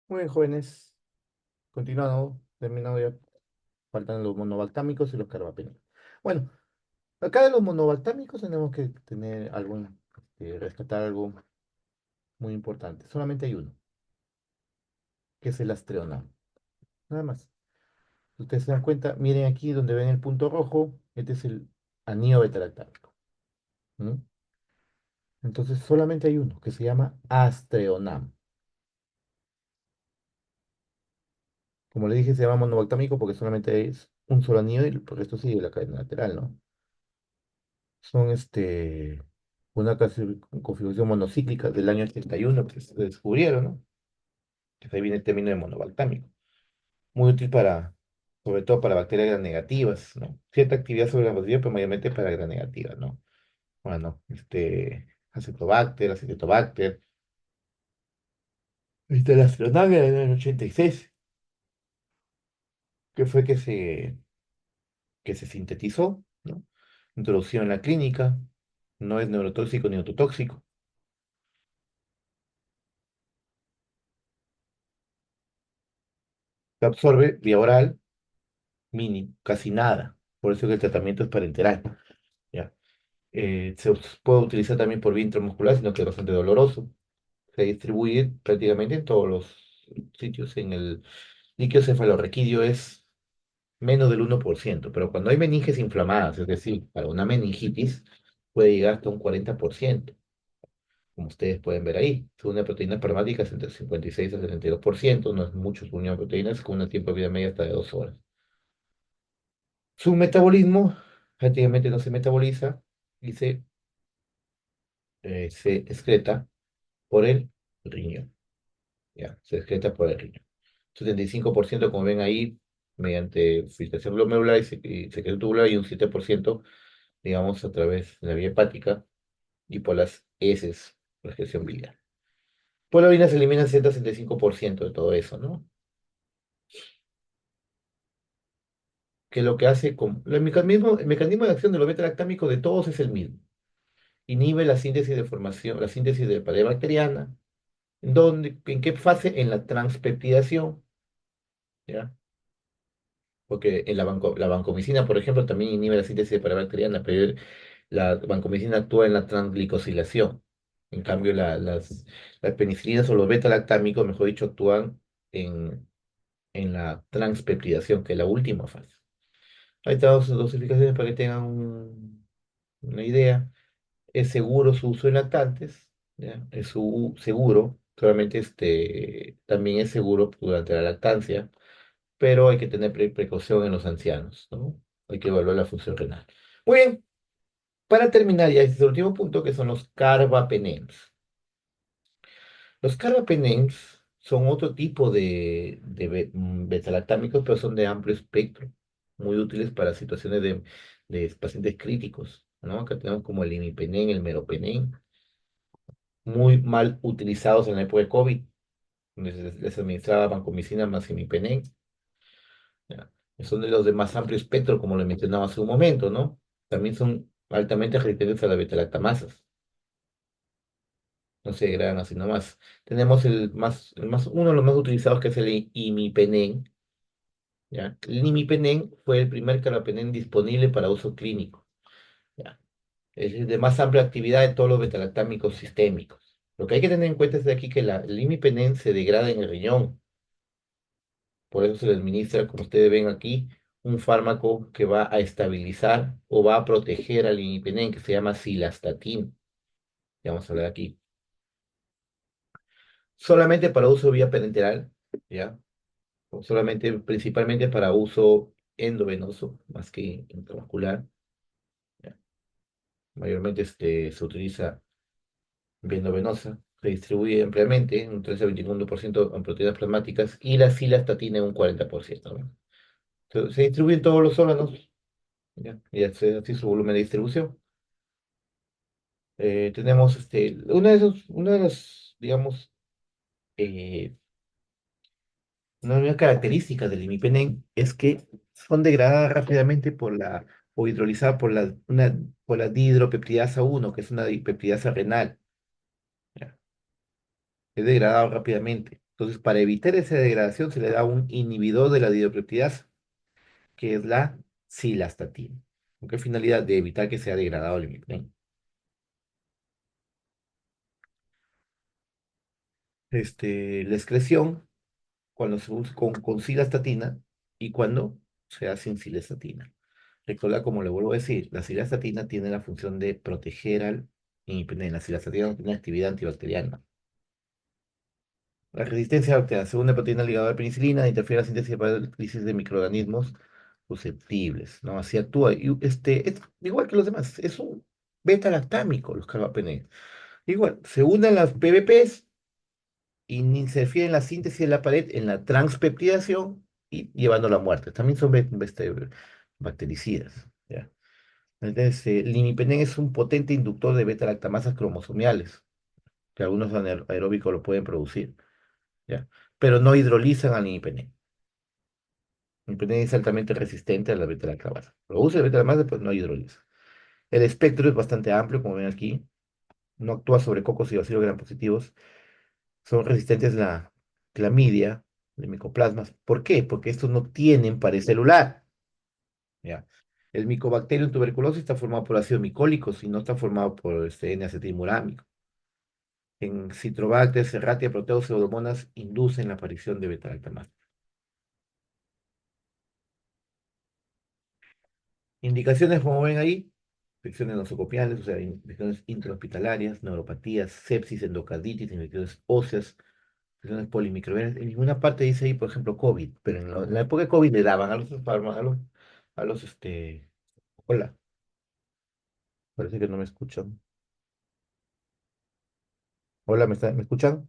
Muy bien, jóvenes. Continuado, terminado ya. Faltan los monobaltámicos y los carbapenems. Bueno, acá de los monobaltámicos tenemos que tener algún, rescatar algo muy importante. Solamente hay uno, que es el astreonam. Nada más. Ustedes se dan cuenta, miren aquí donde ven el punto rojo, este es el anillo betalactámico. ¿Mm? Entonces solamente hay uno, que se llama astreonam. Como le dije, se llama monobaltámico porque solamente es un solo anillo y por esto sigue la cadena lateral, ¿no? Son una configuración monocíclica del año 81 que se descubrieron, ¿no? Que ahí viene el término de monobaltámico. Muy útil para, sobre todo para bacterias gram negativas, ¿no? Cierta actividad sobre la bacteria, pero mayormente para gram negativas, ¿no? Bueno, Acetobacter, Acetobacter, la astronaga en el 86, que fue que se sintetizó, ¿no? Introducido en la clínica, no es neurotóxico ni ototóxico, se absorbe vía oral, mínimo, casi nada, por eso que el tratamiento es parenteral, ¿ya? Puede utilizar también por vía intramuscular, sino que es bastante doloroso, se distribuye prácticamente en todos los sitios, en el líquido cefalorraquídeo es menos del 1%, pero cuando hay meninges inflamadas, es decir, para una meningitis, puede llegar hasta un 40%, como ustedes pueden ver ahí. Su unión de proteínas plasmáticas entre 56 a 72%, no es mucho su unión de proteínas, con un tiempo de vida media hasta de 2 horas. Su metabolismo prácticamente no se metaboliza y se excreta por el riñón. Ya, se excreta por el riñón. 75%, como ven ahí, mediante filtración glomerular y secreción tubular, y un 7%, digamos, a través de la vía hepática y por las heces, por excreción biliar. Por la orina se elimina el 65% de todo eso, ¿no? Que lo que hace, el mecanismo de acción de los beta-lactámicos de todos es el mismo. Inhibe la síntesis de formación, la síntesis de pared bacteriana. ¿En qué fase? En la transpeptidación, ¿ya? Porque en la vancomicina, por ejemplo, también inhibe la síntesis de pared bacteriana, pero la vancomicina actúa en la transglicosilación. En cambio, las penicilinas o los beta-lactámicos, mejor dicho, actúan en la transpeptidación, que es la última fase. Ahí están dos explicaciones para que tengan una idea. Es seguro su uso en lactantes, ¿ya? Seguro, claramente también es seguro durante la lactancia, pero hay que tener precaución en los ancianos, ¿no? Hay que evaluar la función renal. Muy bien, para terminar ya este es el último punto, que son los carbapenems. Los carbapenems son otro tipo de betalactámicos, pero son de amplio espectro, muy útiles para situaciones de pacientes críticos, ¿no? Acá tenemos como el imipenem, el meropenem, muy mal utilizados en la época de COVID, donde les administraba vancomicina más imipenem, ¿ya? Son de los de más amplio espectro, como le mencionaba hace un momento, ¿no? También son altamente resistentes a las betalactamasas, no se degradan así nomás. Tenemos uno de los más utilizados, que es el imipenem, ¿ya? El imipenem fue el primer carbapenem disponible para uso clínico, ¿ya? Es el de más amplia actividad de todos los betalactámicos sistémicos. Lo que hay que tener en cuenta es de aquí que el imipenem se degrada en el riñón, por eso se le administra, como ustedes ven aquí, un fármaco que va a estabilizar o va a proteger al imipenem, que se llama cilastatina. Ya vamos a hablar aquí. Solamente para uso vía parenteral, ¿ya? O solamente, principalmente para uso endovenoso, más que intravascular, ¿ya? Mayormente se utiliza vía endovenosa, se distribuye ampliamente, un 13 a 21% en proteínas plasmáticas, y la cilastatina en un 40%, ¿no? Se distribuye en todos los órganos, ¿ya? Y así su volumen de distribución. Tenemos una de las, digamos, eh, una característica del imipenem es que son degradadas rápidamente o hidrolizadas por la dihidropeptidasa 1, que es una peptidasa renal, ¿ya? Es degradado rápidamente. Entonces, para evitar esa degradación se le da un inhibidor de la dihidropeptidasa, que es la cilastatina. ¿Con qué finalidad? De evitar que sea degradado el imipenem. La excreción, cuando se usa con cilastatina y cuando se hace sin cilastatina. Recuerda, como le vuelvo a decir, la cilastatina tiene la función de proteger al imipenem. La cilastatina no tiene actividad antibacteriana. La resistencia bacteriana, según la proteína ligada a la penicilina, interfiere en la síntesis para la crisis de microorganismos susceptibles, ¿no? Así actúa. Y es igual que los demás, es un beta-lactámico, los carbapenems. Igual, se unen las PBPs y interfieren en la síntesis de la pared, en la transpeptidación y llevando a la muerte. También son bactericidas, ¿ya? Entonces, el imipenem es un potente inductor de beta-lactamasas cromosomiales, que algunos aeróbicos lo pueden producir, ¿ya? Pero no hidrolizan al imipenem. El imipenem es altamente resistente a la beta-lactamasa. Produce beta-lactamasa, pero no hidroliza. El espectro es bastante amplio, como ven aquí. No actúa sobre cocos y bacilos gram positivos. Son resistentes a la clamidia, de micoplasmas. ¿Por qué? Porque estos no tienen pared celular. ¿Ya? El Mycobacterium tuberculosis está formado por ácido micólico y no está formado por N-acetilmurámico. En Citrobacter, Serratia, Proteus, Pseudomonas inducen la aparición de beta-lactamasa. Indicaciones, como ven ahí, infecciones nosocomiales, o sea, infecciones intrahospitalarias, neuropatías, sepsis, endocarditis, infecciones óseas, infecciones polimicrobianas. En ninguna parte dice ahí, por ejemplo, COVID, pero en la época de COVID le daban hola, parece que no me escuchan. Hola, ¿me escuchan?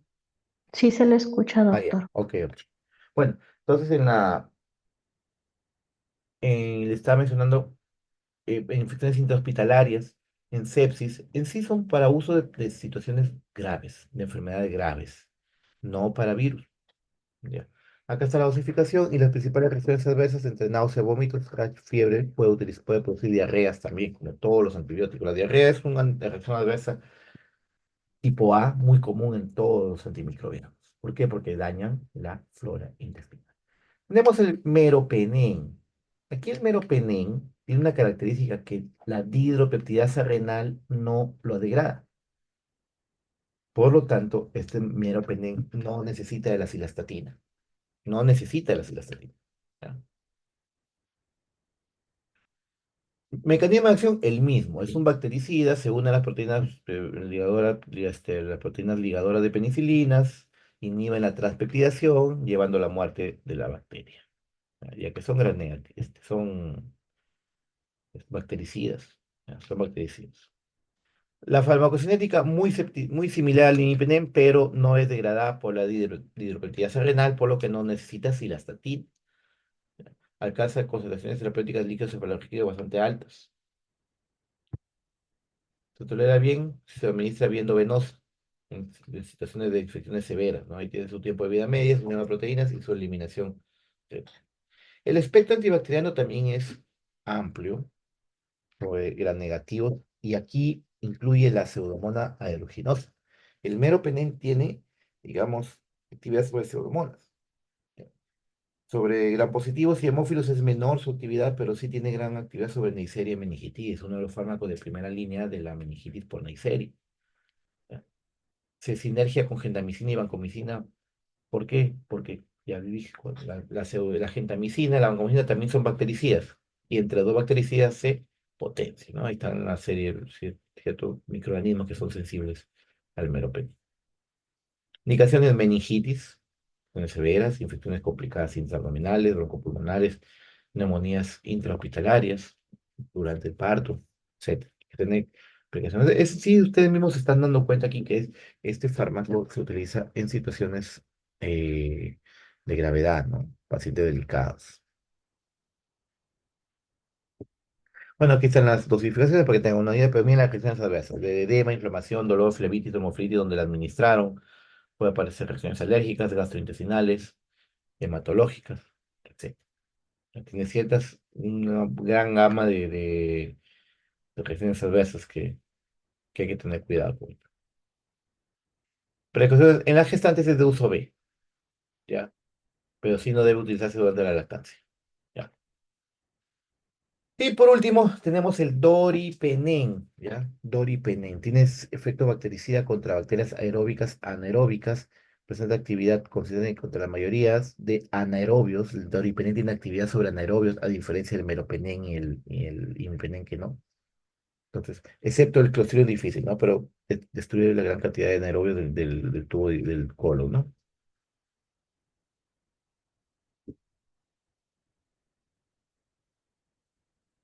Sí se le escucha, Ah, ya, doctor. ok, ok. Bueno, entonces le estaba mencionando en infecciones intrahospitalarias, en sepsis, en sí son para uso de situaciones graves, de enfermedades graves, no para virus. ¿Ya? Acá está la dosificación y las principales reacciones adversas entre náusea, vómitos, fiebre, puede producir diarreas también, como todos los antibióticos. La diarrea es una reacción adversa tipo A muy común en todos los antimicrobianos. ¿Por qué? Porque dañan la flora intestinal. Tenemos el meropenem. Aquí el meropenem tiene una característica que la dihidropeptidasa renal no lo degrada. Por lo tanto, este meropenem no necesita de la cilastatina. No necesita de la cilastatina. ¿Ya? Mecanismo de acción, el mismo. Es un bactericida, se une a las proteínas las proteínas ligadoras de penicilinas, inhiben la transpeptidación, llevando a la muerte de la bacteria. Ya que son gram negativos, son bactericidas. ¿Ya? Son bactericidas. La farmacocinética muy similar al imipenem, pero no es degradada por la dihidropeptidasa renal, por lo que no necesita cilastatina. Alcanza concentraciones terapéuticas líquidos cefalorraquídeos bastante altas. Se tolera bien si se administra vía endovenosa en situaciones de infecciones severas, ¿no? Ahí tiene su tiempo de vida media, su número de proteínas y su eliminación. El espectro antibacteriano también es amplio, gran negativo, y aquí incluye la pseudomonas aeruginosa. El meropenem tiene, digamos, actividad sobre pseudomonas. Sobre gram positivos y hemófilos es menor su actividad, pero sí tiene gran actividad sobre Neisseria meningitis, uno de los fármacos de primera línea de la meningitis por Neisseria. ¿Ya? Se sinergia con gentamicina y vancomicina. ¿Por qué? Porque ya dije, la gentamicina y la vancomicina también son bactericidas, y entre dos bactericidas se potencian, ¿no? Ahí están la serie de ciertos microorganismos que son sensibles al meropenem. Indicaciones: meningitis, infecciones severas, infecciones complicadas intraabdominales, broncopulmonares, neumonías intrahospitalarias durante el parto, etcétera. Hay que tener precauciones. Sí, ustedes mismos se están dando cuenta aquí que este fármaco se utiliza en situaciones eh, de gravedad, ¿no? Pacientes delicados. Bueno, aquí están las dosificaciones para que tengan una idea, pero miren las reacciones adversas: de edema, inflamación, dolor, flebitis, tromoflitis, donde la administraron. Puede aparecer reacciones alérgicas, gastrointestinales, hematológicas, etc. Tiene una gran gama de reacciones adversas que hay que tener cuidado con. Precauciones en las gestantes es de uso B. ¿ya? Pero sí no debe utilizarse durante la lactancia, ¿ya? Y por último, tenemos el doripenem, ¿ya? Doripenem. Tiene efecto bactericida contra bacterias aeróbicas, anaeróbicas, presenta actividad considerada contra la mayoría de anaerobios. El doripenem tiene actividad sobre anaerobios, a diferencia del meropenem y el imipenem que no. Entonces, excepto el clostridio difícil, ¿no? Pero destruye la gran cantidad de anaerobios del tubo y del colon, ¿no?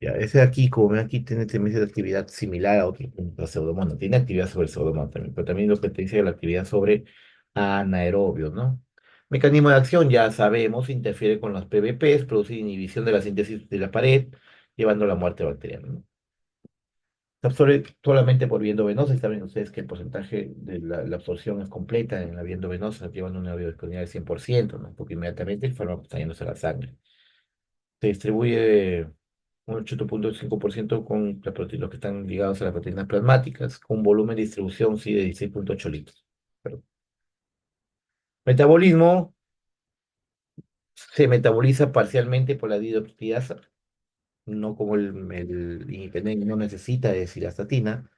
Ya, ese de aquí, como ven aquí, tiene también esa actividad similar a otro, la pseudomonas. Tiene actividad sobre el pseudomonas también, pero también lo que te dice la actividad sobre anaerobios, ¿no? Mecanismo de acción, ya sabemos, interfiere con los PBPs, produce inhibición de la síntesis de la pared, llevando a la muerte bacteriana, ¿no? Se absorbe solamente por vía endovenosa, y saben ustedes que el porcentaje de la absorción es completa en la vía endovenosa, llevando una biodisponibilidad del 100%, ¿no? Porque inmediatamente el fármaco está yéndose a la sangre. Se distribuye un 8.5% con los que están ligados a las proteínas plasmáticas, con un volumen de distribución, sí, de 16.8 litros. Perdón. Metabolismo se metaboliza parcialmente por la dihidroxiasa, no como el imipenem no necesita de cilastatina,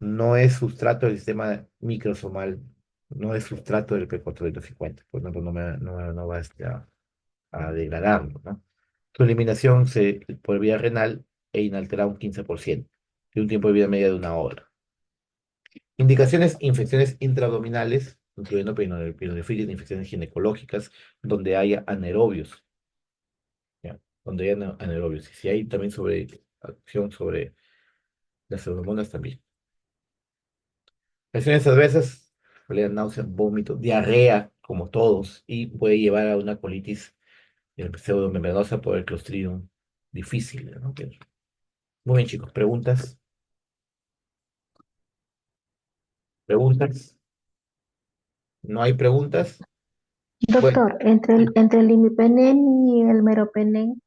no es sustrato del sistema microsomal, no es sustrato del P450, por lo tanto no va a degradarlo, ¿no? Su eliminación por vía renal e inalterada un 15%, de un tiempo de vida media de 1 hora. Indicaciones, infecciones intraabdominales, incluyendo pielonefritis, infecciones ginecológicas, donde haya anaerobios, ¿ya? Donde haya anaerobios. Y si hay también acción sobre las hormonas también. Reacciones adversas, náusea, vómito, diarrea, como todos, y puede llevar a una colitis pseudomembranosa por el Clostridium difícil, ¿no? Muy bien, chicos. ¿Preguntas? ¿Preguntas? ¿No hay preguntas? Bueno, Doctor, entre el imipenem y el meropenem,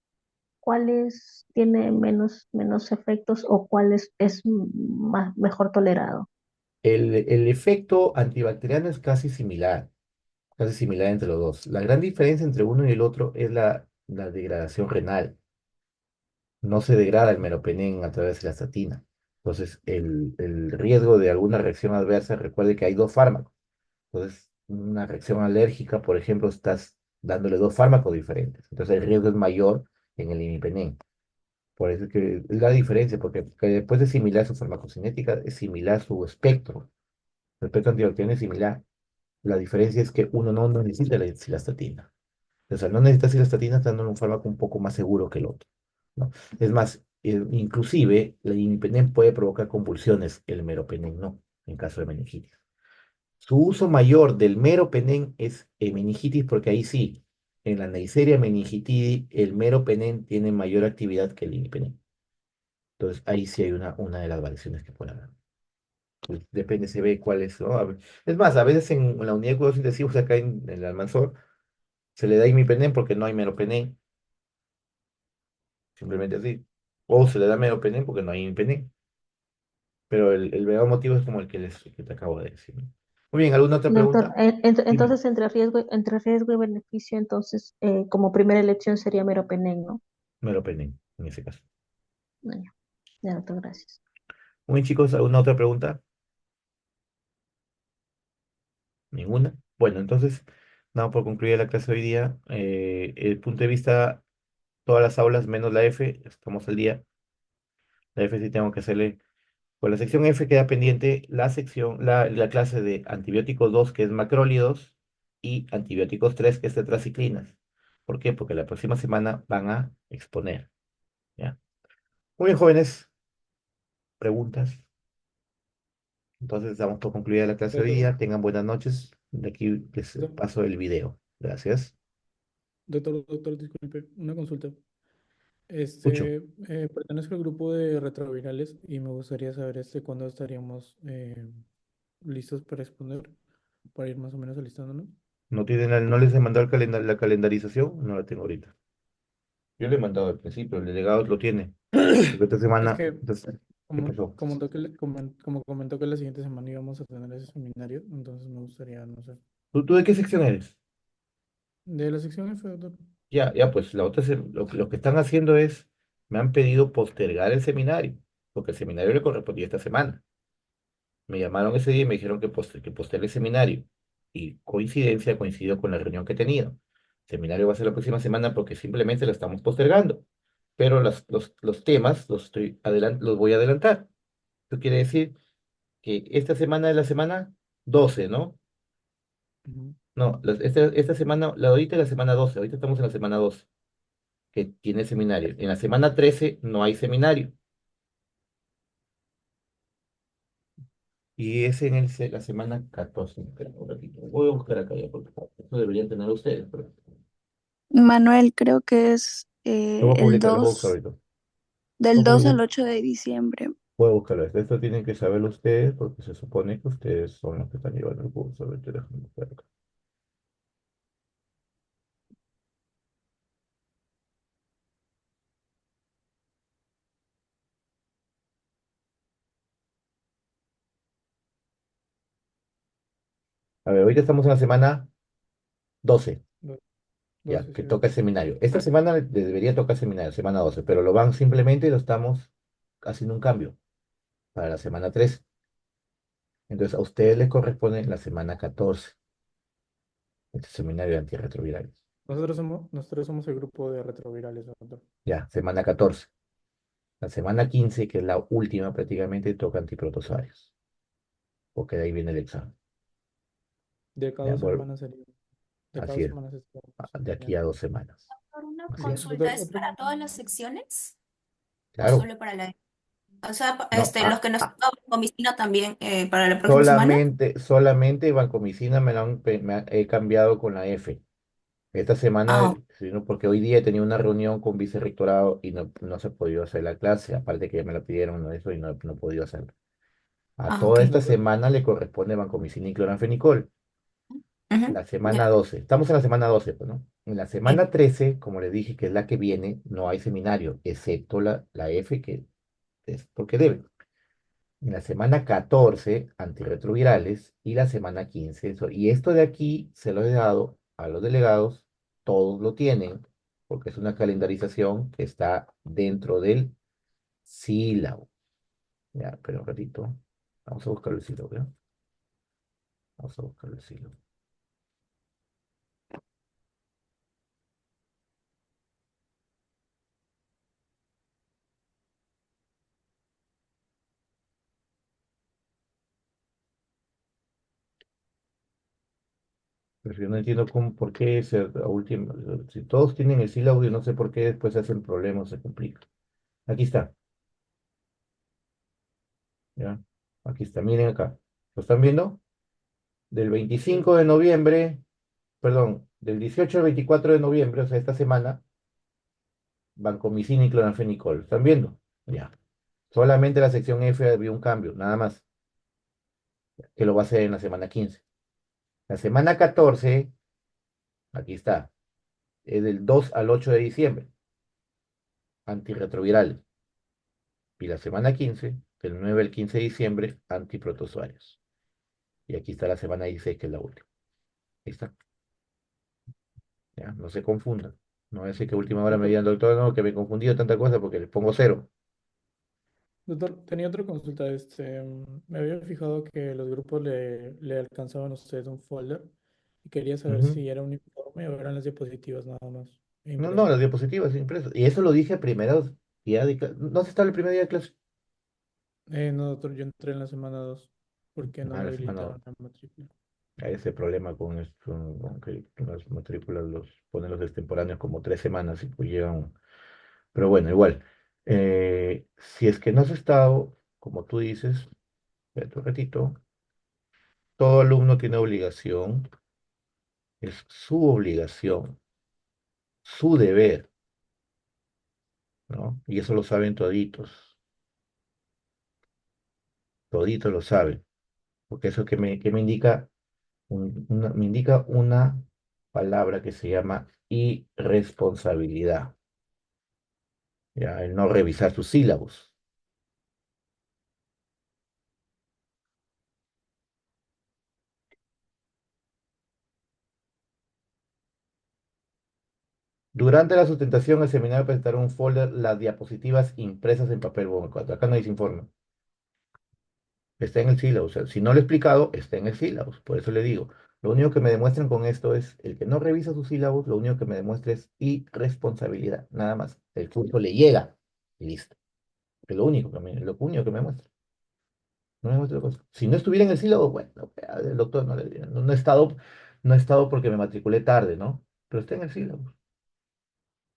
¿cuáles tiene menos efectos o cuál es mejor tolerado? el efecto antibacteriano es casi similar entre los dos. La gran diferencia entre uno y el otro es la degradación renal. No se degrada el meropenem a través de la estatina. Entonces, el riesgo de alguna reacción adversa, recuerde que hay dos fármacos. Entonces, una reacción alérgica, por ejemplo, estás dándole dos fármacos diferentes. Entonces, el riesgo es mayor en el imipenem. Por eso es que es la diferencia, porque que después de similar su farmacocinética, es similar su espectro. El espectro antibacteriano es similar. La diferencia es que uno no necesita la cilastatina. O sea, no necesita cilastatina, está dando un fármaco un poco más seguro que el otro, ¿no? Es más, inclusive, la imipenem puede provocar convulsiones, el meropenem no, en caso de meningitis. Su uso mayor del meropenem es en meningitis, porque ahí sí, en la Neisseria meningitidis, el meropenem tiene mayor actividad que el imipenem. Entonces, ahí sí hay una de las variaciones que puede haber. Pues, depende, se ve cuál es, ¿no? Es más, a veces en la unidad de cuidados intensivos acá en el Almanzor se le da imipenem porque no hay meropenem, simplemente así. O se le da meropenem porque no hay imipenem. Pero el verdadero motivo es como que te acabo de decir, ¿no? Muy bien, ¿alguna otra Doctor, pregunta? Dime, entonces entre riesgo y beneficio, entonces como primera elección sería meropenem, ¿no? meropenem, en ese caso. Bueno, ya, doctor, gracias. Muy bien, chicos, ¿alguna otra pregunta? Ninguna. Bueno, entonces, nada, por concluir la clase hoy día, el punto de vista, todas las aulas menos la F, estamos al día. La F sí tengo que hacerle. Pues la sección F queda pendiente la clase de antibióticos 2 que es macrólidos, y antibióticos 3 que es tetraciclinas. ¿Por qué? Porque la próxima semana van a exponer, ¿ya? Muy bien, jóvenes, preguntas. Entonces, damos por concluida la clase de hoy Doctor, día. Tengan buenas noches. De aquí les doctor, paso el video. Gracias. doctor, disculpe, una consulta. Mucho. Pertenezco al grupo de retrovirales y me gustaría saber cuándo estaríamos listos para exponer, para ir más o menos alistándonos. ¿No les he mandado la calendarización? No la tengo ahorita. Yo le he mandado al principio, el delegado lo tiene. Porque esta Es semana, que, entonces, ¿qué como, pasó? como comentó que la siguiente semana íbamos a tener ese seminario, entonces me gustaría, no sé. ¿Tú de qué sección eres? De la sección F, doctor. Ya, ya, pues la otra, lo que están haciendo es, me han pedido postergar el seminario, porque el seminario le correspondía esta semana. Me llamaron ese día y me dijeron que postergue el seminario. Y coincidencia, coincidió con la reunión que he tenido. El seminario va a ser la próxima semana porque simplemente lo estamos postergando. Pero los temas los voy a adelantar. Eso quiere decir que esta semana es la semana 12, ¿no? Ujú. No, esta semana, la de ahorita es la semana 12. Ahorita estamos en la semana 12, que tiene seminario. En la semana 13 no hay seminario. Y es la semana 14. Espera un ratito. Voy a buscar acá ya, porque eso deberían tener ustedes. Pero Manuel, creo que es lo voy a el publicar, lo voy a buscar 2 ahorita. del Lo 2 voy a al publicar. 8 de diciembre. Voy a buscarlo. Esto tienen que saberlo ustedes porque se supone que ustedes son los que están llevando el curso. A ver, déjame buscar acá. A ver, ahorita estamos en la semana 12, Do- ya, 12, que sí, toca el doctor. seminario. Esta semana debería tocar seminario, semana 12, pero lo van simplemente y lo estamos haciendo un cambio para la semana 13. Entonces, a ustedes les corresponde la semana 14, este seminario de antirretrovirales. Nosotros somos el grupo de retrovirales, doctor. Ya, semana 14. La semana 15, que es la última prácticamente, toca antiprotozoarios, porque de ahí viene el examen. De cada Ya, 2 semanas sería. De cada así dos es, semanas estaríamos. de Ya. aquí a 2 semanas. Por una Así Ya, es. consulta, doctor, ¿es otro. para todas las secciones o Claro, solo para la... O sea, no, los que nos tocan comicina también para la próxima semana? solamente vancomicina he cambiado con la F. Esta semana, Ah, sino porque hoy día he tenido una reunión con vicerrectorado y no se ha podido hacer la clase, aparte que ya me la pidieron, ¿no? Eso y no he podido hacerlo. A ok. toda esta Doctor, semana le corresponde vancomicina y cloranfenicol. Ujú, La semana ya, 12, estamos en la semana 12, pues, ¿no? En la sí. semana 13, como les dije, que es la que viene, no hay seminario, excepto la F, que es porque debe. En la semana 14 antirretrovirales, y la semana 15 eso. Y esto de aquí se lo he dado a los delegados, todos lo tienen, porque es una calendarización que está dentro del sílabo. Ya, pero un ratito. Vamos a buscar el sílabo, ¿ya? Vamos a buscar el sílabo. Pero yo no entiendo por qué a última, si todos tienen el sílabo, yo no sé por qué después se hacen problemas, se complica. Aquí está, ¿ya? Aquí está, miren acá. ¿Lo están viendo? Del sí. 25 de noviembre, perdón, del 18 al 24 de noviembre, o sea, esta semana, vancomicina y cloranfenicol. ¿Están viendo? Ya. Solamente la sección F había un cambio, nada más, que lo va a hacer en la semana 15. La semana 14, aquí está, es del 2 al 8 de diciembre, antirretroviral. Y la semana 15, del 9 al 15 de diciembre, antiprotozoarios. Y aquí está la semana 16, que es la última. Ahí está. Ya, no se confundan. No voy a decir que a última hora me Doctor, digan, doctor, no, que me he confundido tanta cosa porque les pongo cero. doctor, tenía otra consulta. Me había fijado que los grupos le alcanzaban a ustedes un folder y quería saber Ujú. si era un informe o eran las diapositivas nada más No, las impresas. diapositivas impresas. Y eso lo dije el primer día de clase. ¿No se está el primer día de clase? No, doctor, yo entré en la semana 2 porque no Ah, me la semana dos. habilitaron la matrícula. Hay ese problema con que las matrículas los ponen los extemporáneos como 3 semanas y pues llegan. Pero bueno, igual. Si es que no has estado, como tú dices, espérate un ratito, todo alumno tiene obligación, es su obligación, su deber, ¿no? Y eso lo saben toditos, toditos lo saben, porque eso que me indica, me indica una palabra que se llama irresponsabilidad, ya, el no revisar sus sílabos. Durante la sustentación, el seminario presentará un folder, las diapositivas impresas en papel bond 4. Acá no dice informe. Está en el sílabus. O sea, si no lo he explicado, está en el sílabus. Por eso le digo. Lo único que me demuestran con esto es el que no revisa su sílabus, lo único que me demuestra es irresponsabilidad. Nada más. El curso le llega. Y listo. Es lo único que me muestra. No me muestra otra cosa. Si no estuviera en el sílabus, bueno, el doctor no le diría. No, no he estado porque me matriculé tarde, ¿no? Pero está en el sílabus.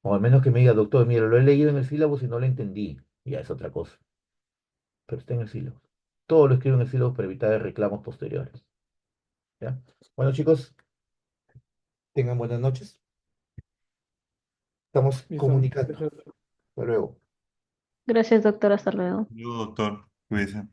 O al menos que me diga, doctor, mira, lo he leído en el sílabus y no lo entendí. Ya es otra cosa. Pero está en el sílabus. Todo lo escribo en el sílabus para evitar reclamos posteriores. ¿Ya? Bueno, chicos, tengan buenas noches. Estamos Listo. comunicando. Gracias. Hasta luego. Gracias, doctor. Hasta luego. Yo, doctor, cuídese.